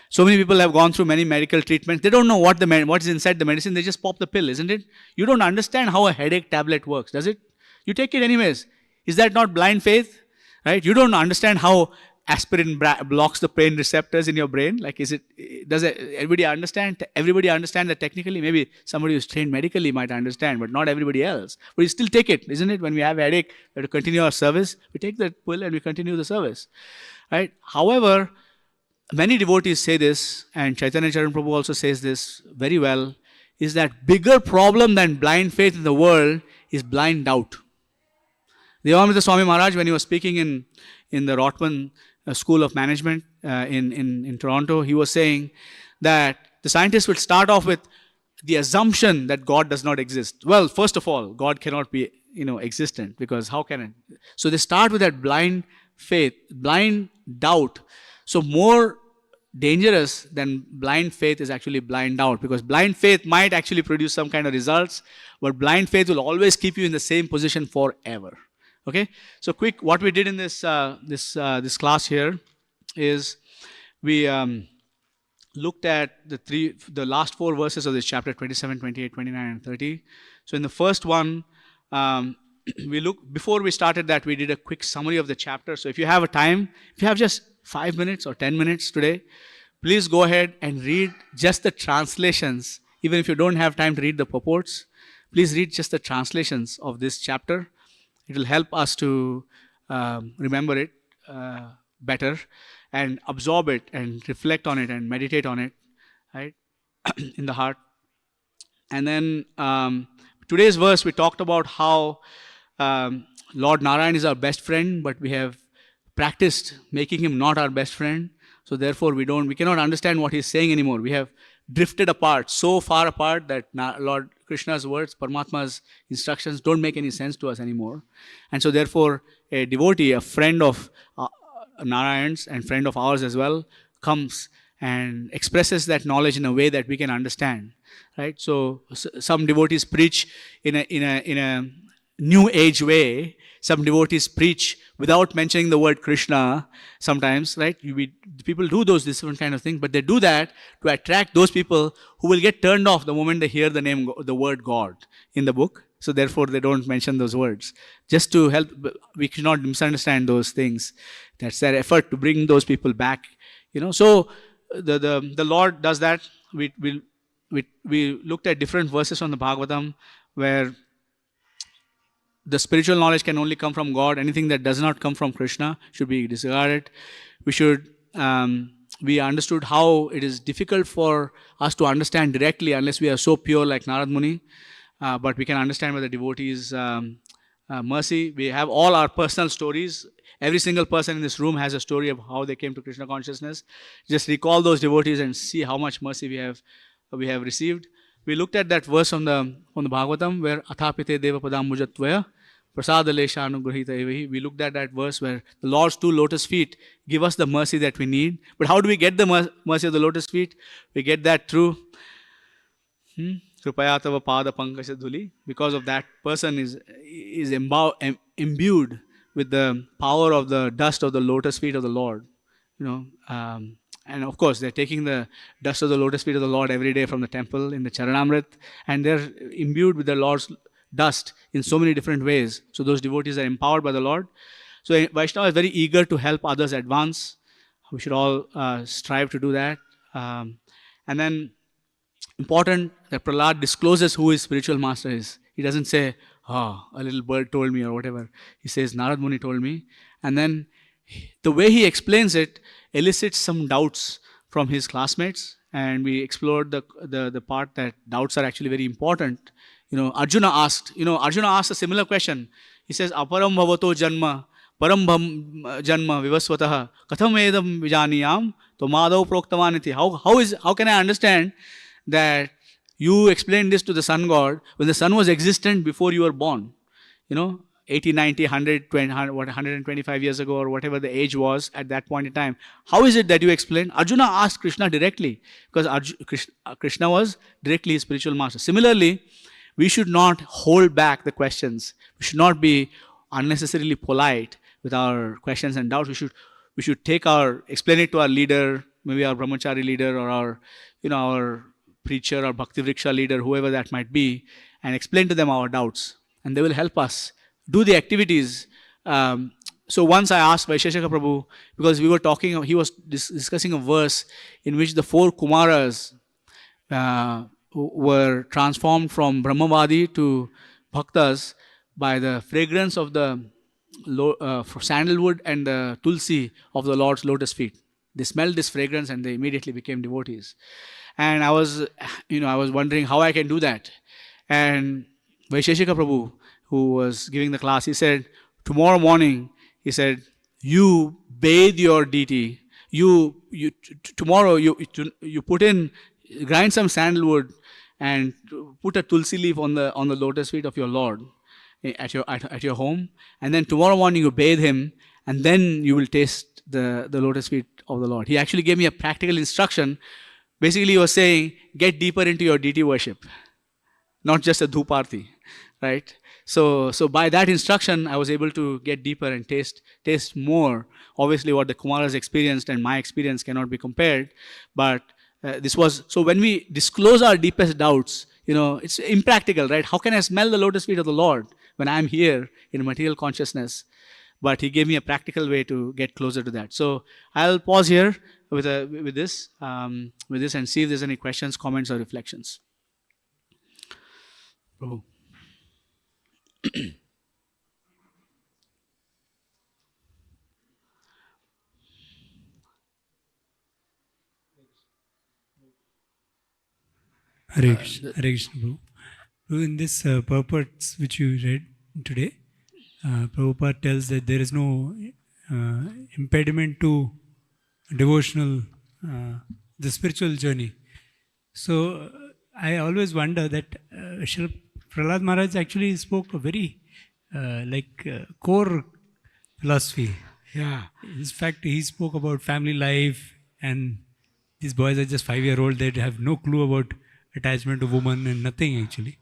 So many people have gone through many medical treatments. They don't know what is inside the medicine. They just pop the pill, isn't it? You don't understand how a headache tablet works, does it? You take it anyways. Is that not blind faith? Right? You don't understand how aspirin blocks the pain receptors in your brain. Like, does everybody understand? Everybody understand that technically? Maybe somebody who's trained medically might understand, but not everybody else. But you still take it, isn't it? When we have a headache, we have to continue our service. We take that pill and we continue the service, right? However, many devotees say this, and Chaitanya Charan Prabhu also says this very well, is that bigger problem than blind faith in the world is blind doubt. Devamrita Swami Maharaj, when he was speaking in the Rotman School of Management in Toronto, he was saying that the scientists would start off with the assumption that God does not exist. Well, first of all, God cannot be existent, because how can it? So they start with that blind faith, blind doubt. So more dangerous than blind faith is actually blind doubt, because blind faith might actually produce some kind of results, but blind faith will always keep you in the same position forever. Okay, so quick, what we did in this class here is we looked at the last 4 verses of this chapter, 27, 28, 29, and 30. So in the first one, before we started that, we did a quick summary of the chapter. So if you have if you have just 5 minutes or 10 minutes today, please go ahead and read just the translations. Even if you don't have time to read the purports, please read just the translations of this chapter. It will help us to remember it better and absorb it and reflect on it and meditate on it, right, in the heart. And then today's verse, we talked about how Lord Narayan is our best friend, but we have practiced making him not our best friend. So therefore, we cannot understand what he's saying anymore. We have drifted apart, so far apart that Lord Krishna's words, Paramatma's instructions don't make any sense to us anymore. And so therefore, a devotee, a friend of Narayan's and friend of ours as well, comes and expresses that knowledge in a way that we can understand, right? So some devotees preach in a new age way, some devotees preach without mentioning the word Krishna sometimes, right? People do those different kind of things, but they do that to attract those people who will get turned off the moment they hear the word God in the book. So therefore they don't mention those words. Just to help, we cannot misunderstand those things. That's their effort to bring those people back. So the Lord does that. We looked at different verses from the Bhagavatam where the spiritual knowledge can only come from God. Anything that does not come from Krishna should be disregarded. We understood how it is difficult for us to understand directly unless we are so pure like Narad Muni. But we can understand by the devotees' mercy. We have all our personal stories. Every single person in this room has a story of how they came to Krishna consciousness. Just recall those devotees and see how much mercy we have received. We looked at that verse from the Bhagavatam where Athapite Deva Padam Mujatvaya Prasadalesha Anugrahita Evahi. We looked at that verse where the Lord's 2 lotus feet give us the mercy that we need. But how do we get the mercy of the lotus feet? We get that through Krupayatava Pada Pankasha Dhuli. Because of that person is imbued with the power of the dust of the lotus feet of the Lord. And of course, they're taking the dust of the lotus feet of the Lord every day from the temple in the Charanamrit, and they're imbued with the Lord's dust in so many different ways. So those devotees are empowered by the Lord. So Vaishnava is very eager to help others advance. We should all strive to do that. And then, important that Prahlad discloses who his spiritual master is. He doesn't say, a little bird told me or whatever. He says, Narad Muni told me. And then the way he explains it elicits some doubts from his classmates, and we explored the part that doubts are actually very important. Arjuna asked a similar question. He says, Aparam bhavato janma, param janma vivasvataha, katham edam vijaniyam, to madhav proktavaniti. How can I understand that you explained this to the sun god when the sun was existent before you were born? 80, 90, 125 years ago or whatever the age was at that point in time. How is it that you explain? Arjuna asked Krishna directly because Krishna was directly his spiritual master. Similarly, we should not hold back the questions. We should not be unnecessarily polite with our questions and doubts. We should explain it to our leader, maybe our brahmachari leader or our preacher or bhakti vriksha leader, whoever that might be, and explain to them our doubts, and they will help us do the activities. So once I asked Vaisheshika Prabhu, because we were talking, he was discussing a verse in which the 4 Kumaras were transformed from Brahmavadi to Bhaktas by the fragrance of the sandalwood and the tulsi of the Lord's lotus feet. They smelled this fragrance and they immediately became devotees. And I was wondering how I can do that. And Vaisheshika Prabhu, who was giving the class, he said, tomorrow morning, he said, you bathe your deity. Tomorrow you grind some sandalwood and put a tulsi leaf on the lotus feet of your Lord at your home. And then tomorrow morning you bathe him, and then you will taste the lotus feet of the Lord. He actually gave me a practical instruction. Basically, he was saying, get deeper into your deity worship, not just a dhuparthi, right? So by that instruction, I was able to get deeper and taste more. Obviously, what the Kumaras experienced and my experience cannot be compared. But so when we disclose our deepest doubts, it's impractical, right? How can I smell the lotus feet of the Lord when I'm here in material consciousness? But he gave me a practical way to get closer to that. So I'll pause here with this and see if there's any questions, comments, or reflections. Prabhu. Hare Krishna, Prabhu. In this purport which you read today, Prabhupada tells that there is no impediment to devotional, the spiritual journey. So I always wonder that Prahlad Maharaj actually spoke a very core philosophy. Yeah. In fact, he spoke about family life, and these boys are just 5-year-old. They have no clue about attachment to woman and nothing actually.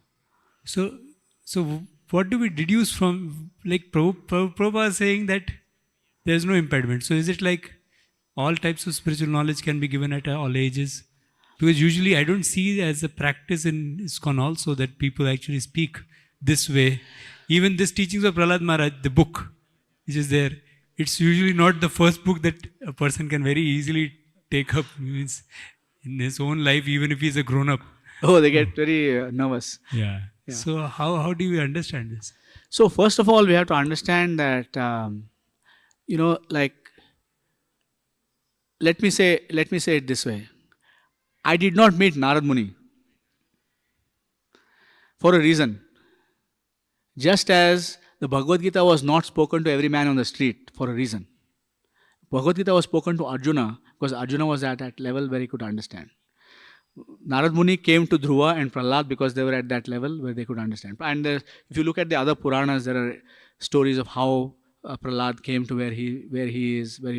So what do we deduce from, like Prabhupada saying that there is no impediment? So is it like all types of spiritual knowledge can be given at all ages? Because usually I don't see as a practice in ISKCON also that people actually speak this way. Even this teachings of Prahlad Maharaj, the book which is there, it's usually not the first book that a person can very easily take up means in his own life, even if he's a grown up. Oh, they get very nervous. Yeah. Yeah. So how do you understand this? So first of all, we have to understand that like, let me say it this way. I did not meet Narad Muni for a reason. Just as the Bhagavad Gita was not spoken to every man on the street for a reason. Bhagavad Gita was spoken to Arjuna because Arjuna was at that level where he could understand. Narad Muni came to Dhruva and Prahlad because they were at that level where they could understand. And if you look at the other Puranas, there are stories of how Prahlad came to where he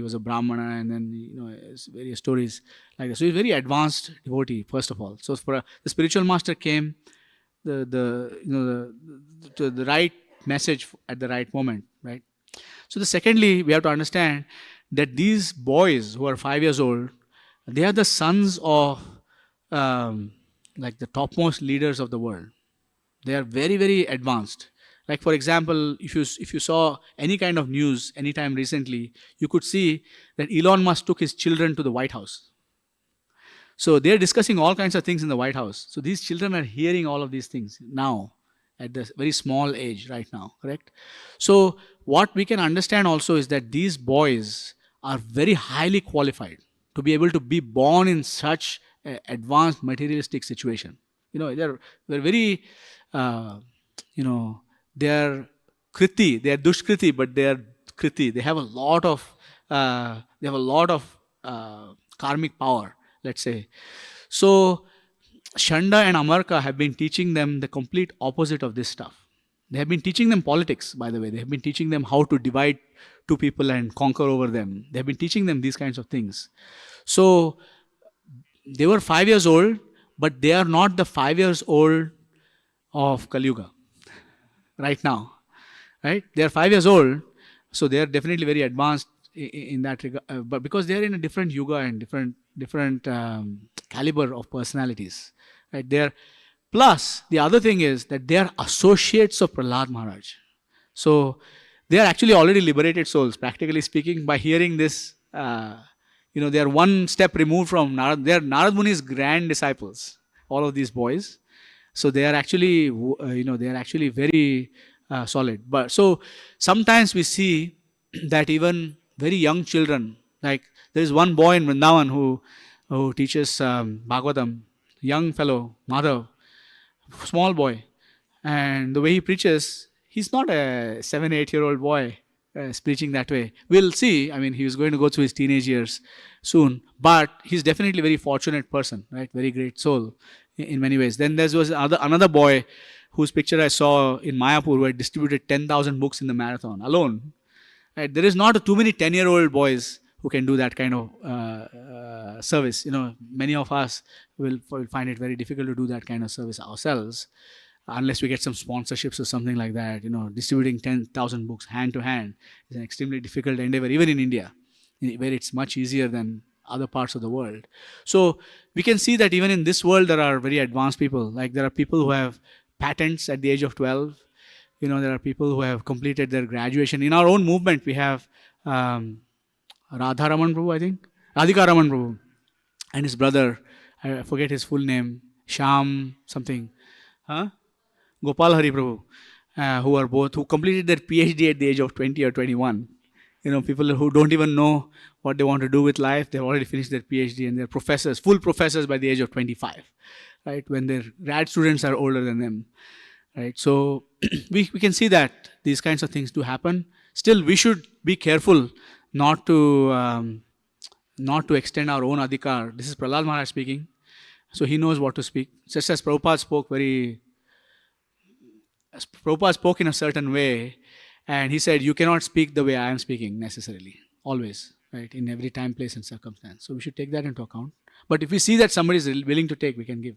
was a Brahmana, and then various stories like that. So he's a very advanced devotee, first of all. So the spiritual master came, the right message at the right moment, right? So secondly, we have to understand that these boys who are 5 years old, they are the sons of like the topmost leaders of the world. They are very, very advanced. Like for example, if you saw any kind of news anytime recently, you could see that Elon Musk took his children to the White House. So they are discussing all kinds of things in the White House. So these children are hearing all of these things now at this very small age right now, correct? So what we can understand also is that these boys are very highly qualified to be able to be born in such an advanced materialistic situation. They're very, they are kriti, they are dushkriti, but they are kriti. They have a lot of, karmic power, let's say. So Shanda and Amarka have been teaching them the complete opposite of this stuff. They have been teaching them politics, by the way. They have been teaching them how to divide two people and conquer over them. They have been teaching them these kinds of things. So they were 5 years old, but they are not the 5 years old of Kali Yuga right now. Right? They are 5 years old, so they are definitely very advanced in that regard. But because they are in a different yuga and different caliber of personalities. Right? Plus, the other thing is that they are associates of Prahlad Maharaj. So they are actually already liberated souls, practically speaking, by hearing this. They are one step removed from Narad. They are Narad Muni's grand disciples, all of these boys. So they are actually, very solid. But so sometimes we see that even very young children, like there is one boy in Vrindavan who teaches Bhagavatam, young fellow, Madhav, small boy, and the way he preaches, he's not a 7-8-year-old boy preaching that way. We'll see. I mean, he is going to go through his teenage years soon, but he's definitely a very fortunate person, right? Very great soul in many ways. Then there was another boy whose picture I saw in Mayapur who had distributed 10,000 books in the marathon alone. Right? There is not too many 10-year-old boys who can do that kind of service. Many of us will find it very difficult to do that kind of service ourselves, unless we get some sponsorships or something like that. Distributing 10,000 books hand to hand is an extremely difficult endeavor, even in India, where it's much easier than other parts of the world. So we can see that even in this world, there are very advanced people. Like there are people who have patents at the age of 12. There are people who have completed their graduation. In our own movement, we have Radharaman Prabhu, I think. Radhika Raman Prabhu. And his brother, I forget his full name, Sham something. Gopal Hari Prabhu, who completed their PhD at the age of 20 or 21. People who don't even know what they want to do with life, they've already finished their PhD and they're professors, full professors by the age of 25, right? When their grad students are older than them, right? So we can see that these kinds of things do happen. Still, we should be careful not to extend our own adhikar. This is Prahlad Maharaj speaking, so he knows what to speak. Just as Prabhupada spoke in a certain way, and he said, you cannot speak the way I am speaking necessarily, always, right? In every time, place, and circumstance. So we should take that into account. But if we see that somebody is willing to take, we can give.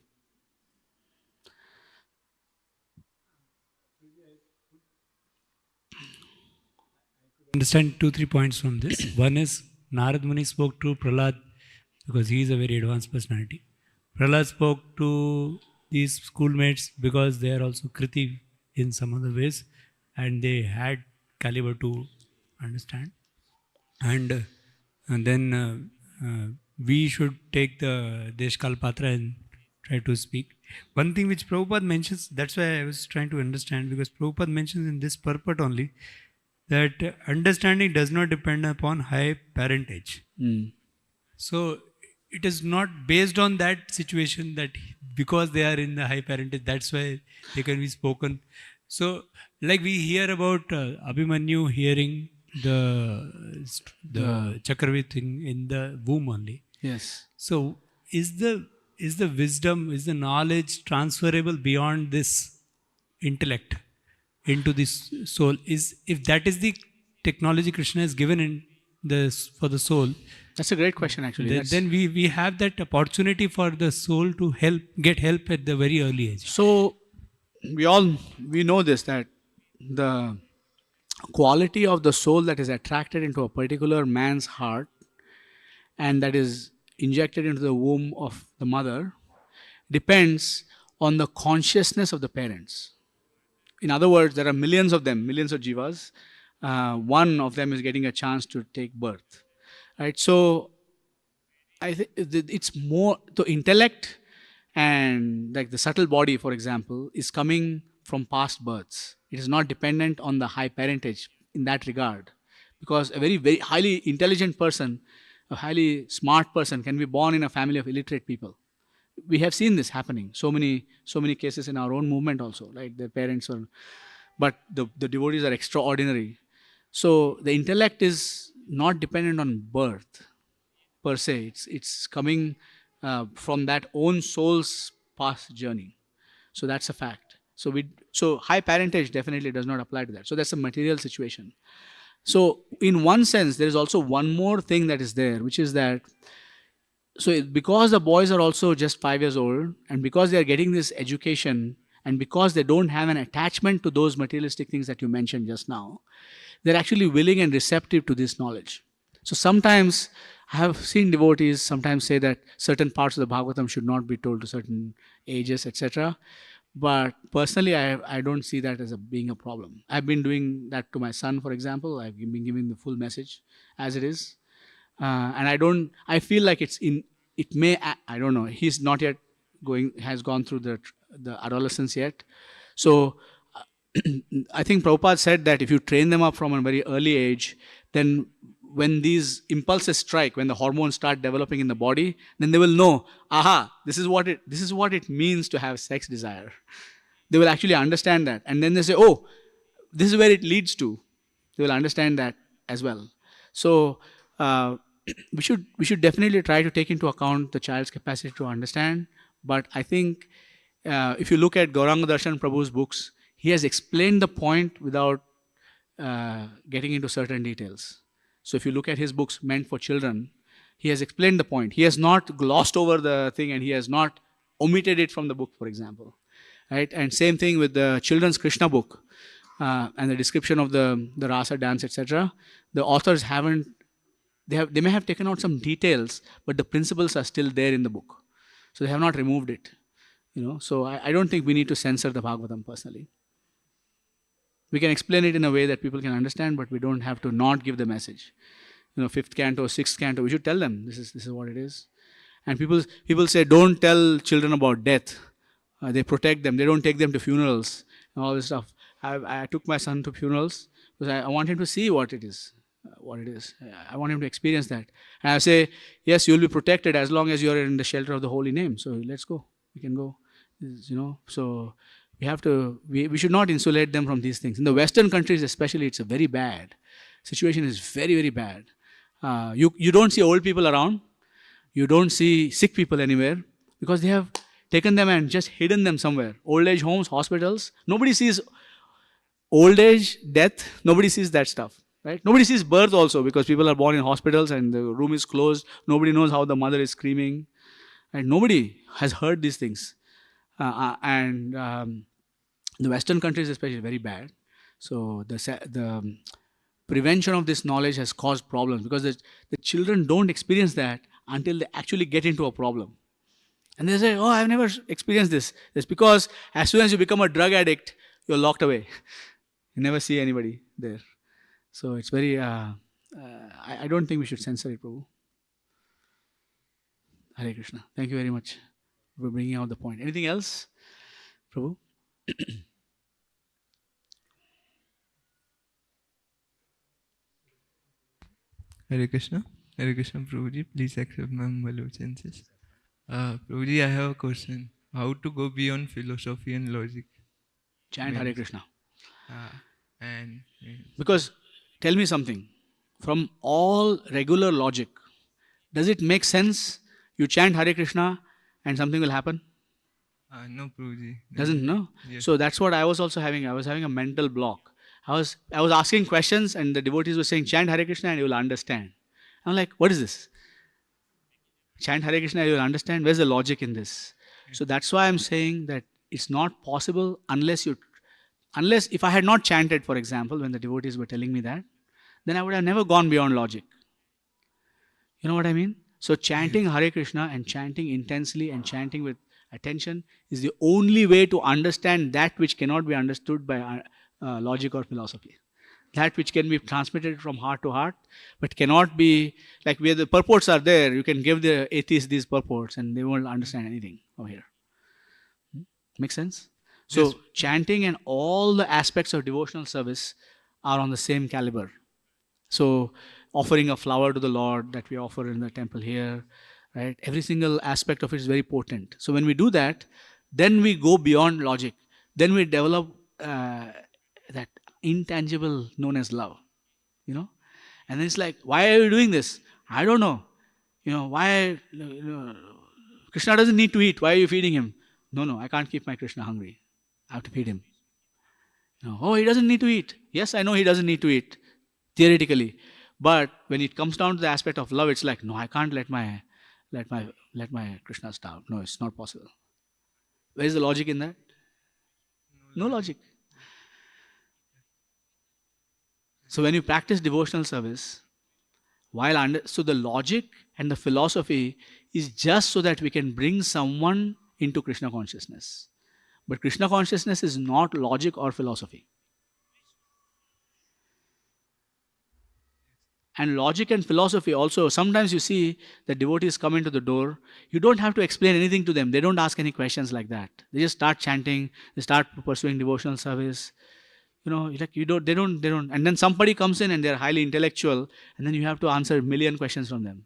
Understand 2-3 points from this. One is Narad Muni spoke to Prahlad because he is a very advanced personality. Prahlad spoke to these schoolmates because they are also Kriti in some other ways and they had caliber to understand. And then we should take the Deshkal Patra and try to speak. One thing which Prabhupada mentions, that's why I was trying to understand, because Prabhupada mentions in this purport only that understanding does not depend upon high parentage. So it is not based on that situation that because they are in the high parentage, that's why they can be spoken. So like we hear about Abhimanyu hearing the Chakravarti thing in the womb only. Yes. So is the wisdom, is the knowledge transferable beyond this intellect into this soul? Is if that is the technology Krishna has given in this for the soul, That's a great question, actually. then we have that opportunity for the soul to get help at the very early age. So we know this, that the quality of the soul that is attracted into a particular man's heart and that is injected into the womb of the mother depends on the consciousness of the parents. In other words, there are millions of them, millions of jivas. One of them is getting a chance to take birth, right? So I think it's more the intellect and like the subtle body, for example, is coming from past births. It is not dependent on the high parentage in that regard, because a very, very highly intelligent person, a highly smart person can be born in a family of illiterate people. We have seen this happening. So many cases in our own movement also, right? Their parents are, but the devotees are extraordinary. So the intellect is not dependent on birth per se. It's coming from that own soul's past journey. So that's a fact. So high parentage definitely does not apply to that. So that's a material situation. So in one sense, there is also one more thing that is there, which is that because the boys are also just 5 years old, and because they are getting this education, and because they don't have an attachment to those materialistic things that you mentioned just now, they're actually willing and receptive to this knowledge. So sometimes I have seen devotees sometimes say that certain parts of the Bhagavatam should not be told to certain ages, etc. But personally, I don't see that as being a problem. I've been doing that to my son, for example. I've been giving the full message as it is. And I feel like I don't know, he's not yet has gone through the adolescence yet. So I think Prabhupada said that if you train them up from a very early age, then when these impulses strike, when the hormones start developing in the body, then they will know, this is what it means to have sex desire. They will actually understand that. And then they say, oh, this is where it leads to. They will understand that as well. So we should definitely try to take into account the child's capacity to understand. But I think if you look at Gauranga Darshan Prabhu's books, he has explained the point without getting into certain details. So if you look at his books meant for children, he has explained the point. He has not glossed over the thing, and he has not omitted it from the book, for example. Right? And same thing with the children's Krishna book and the description of the rasa dance, etc. The authors they may have taken out some details, but the principles are still there in the book. So they have not removed it. So I don't think we need to censor the Bhagavatam personally. We can explain it in a way that people can understand, but we don't have to not give the message. 5th canto, 6th canto, we should tell them this is what it is. And people say, don't tell children about death. They protect them. They don't take them to funerals and all this stuff. I took my son to funerals because I want him to see what it is. I want him to experience that. And I say, yes, you'll be protected as long as you're in the shelter of the holy name. So let's go. We can go. So we should not insulate them from these things. In the Western countries especially, it's a very bad. Situation is very, very bad. You don't see old people around. You don't see sick people anywhere because they have taken them and just hidden them somewhere. Old age homes, hospitals. Nobody sees old age, death. Nobody sees that stuff. Right? Nobody sees birth also because people are born in hospitals and the room is closed. Nobody knows how the mother is screaming. And nobody has heard these things. The Western countries especially very bad. So the prevention of this knowledge has caused problems, because the children don't experience that until they actually get into a problem. And they say, oh, I've never experienced this. It's because as soon as you become a drug addict, you're locked away. You never see anybody there. So it's very, I don't think we should censor it, Prabhu. Hare Krishna. Thank you very much for bringing out the point. Anything else, Prabhu? Hare Krishna. Hare Krishna, Prabhuji. Please accept my humble obeisances. Prabhuji, I have a question. How to go beyond philosophy and logic? Chant Hare Krishna. And Because, tell me something. From all regular logic, does it make sense you chant Hare Krishna and something will happen? no, Prabhuji. Doesn't, no? Yes. So that's what I was also having. I was having a mental block. I was asking questions and the devotees were saying, chant Hare Krishna and you will understand. I'm like, what is this? Chant Hare Krishna and you will understand. Where's the logic in this? So that's why I'm saying that it's not possible unless if I had not chanted, for example, when the devotees were telling me that, then I would have never gone beyond logic. You know what I mean? So chanting Hare Krishna and chanting intensely and chanting with attention is the only way to understand that which cannot be understood by logic or philosophy. That which can be transmitted from heart to heart, but cannot be, like where the purports are there, you can give the atheists these purports and they won't understand anything over here. Make sense? So Yes. chanting and all the aspects of devotional service are on the same caliber. So offering a flower to the Lord that we offer in the temple here, right? Every single aspect of it is very potent. So when we do that, then we go beyond logic. Then we develop that intangible known as love, you know? And then it's like, why are you doing this? I don't know. Why, Krishna doesn't need to eat. Why are you feeding him? No, I can't keep my Krishna hungry. I have to feed him. Oh, he doesn't need to eat. Yes, I know he doesn't need to eat, theoretically. But when it comes down to the aspect of love, it's like, no, I can't let my Krishna starve. No, it's not possible. Where is the logic in that? No logic. So when you practice devotional service, so the logic and the philosophy is just so that we can bring someone into Krishna consciousness. But Krishna consciousness is not logic or philosophy. And logic and philosophy also, sometimes you see that devotees come into the door, you don't have to explain anything to them. They don't ask any questions like that. They just start chanting, they start pursuing devotional service. They don't. And then somebody comes in and they're highly intellectual, and then you have to answer a million questions from them.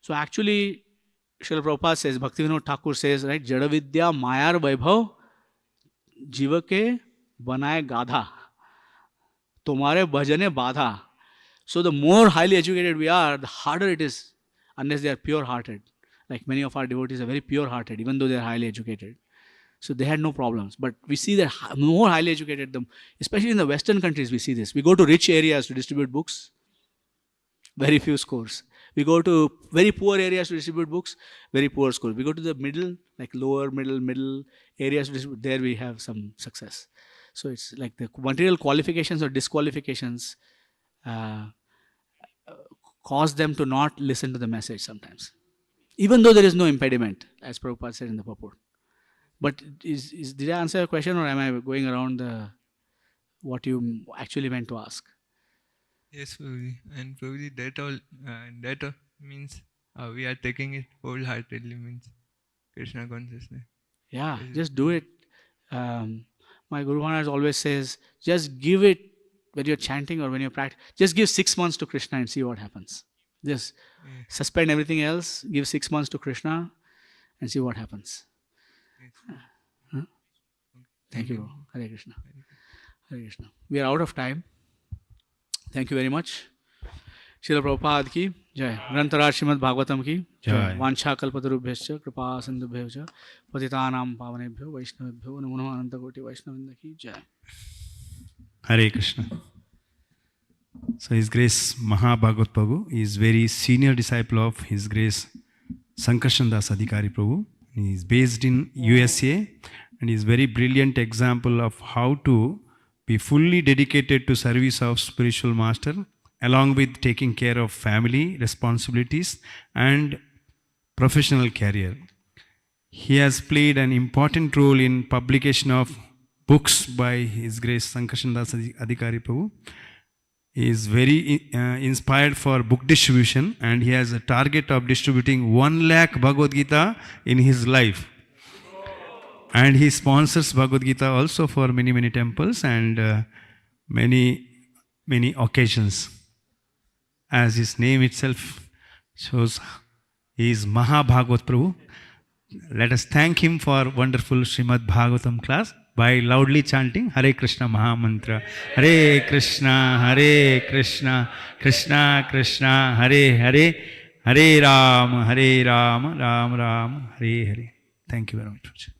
So actually, Srila Prabhupada says, Bhaktivinoda Thakur says, right, Jadavidya Mayar Vaibhav Jiva ke banaye gadha, tumhare bhajane badha. So the more highly educated we are, the harder it is, unless they are pure-hearted. Like many of our devotees are very pure-hearted, even though they are highly educated. So they had no problems. But we see that more highly educated, especially in the Western countries, we see this. We go to rich areas to distribute books, very few scores. We go to very poor areas to distribute books, very poor scores. We go to the middle, like lower, middle areas to distribute, there we have some success. So it's like the material qualifications or disqualifications cause them to not listen to the message sometimes. Even though there is no impediment, as Prabhupada said in the purport. But did I answer your question, or am I going around what you actually meant to ask? Yes, Prabhuji. And Prabhuji, that means we are taking it wholeheartedly, means Krishna consciousness. Yeah, just do it. My Guru Maharaj always says, just give it when you're chanting or when you're practicing. Just give 6 months to Krishna and see what happens. Just suspend everything else, give 6 months to Krishna and see what happens. Huh? Thank you. Hare Krishna. Hare Krishna. We are out of time. Thank you very much. Srila Prabhupada ki jai. Grantaraj Srimad Bhagavatam ki jai. Vancha kalpatarubhyascha kripa sindhubhyascha patitanam pavanebhyo vaishnavebhyo namo namo anantagoti vaishnavinda ki jai. Hare Krishna. So His Grace Mahabhagavat Prabhu is very senior disciple of His Grace Sankarshan Das Adhikari Prabhu. He is based in USA and is very brilliant example of how to be fully dedicated to service of spiritual master, along with taking care of family responsibilities and professional career. He has played an important role in publication of books by His Grace Sankarshan Das Adhikari Prabhu. He is very inspired for book distribution, and he has a target of distributing 1 lakh Bhagavad Gita in his life. And he sponsors Bhagavad Gita also for many temples and many occasions. As his name itself shows, he is Mahabhagavat Prabhu. Let us thank him for wonderful Srimad Bhagavatam class by loudly chanting Hare Krishna Mahamantra. Hare Krishna, Krishna Krishna, Hare Hare, Hare Rama, Rama Rama, Hare Hare. Thank you very much.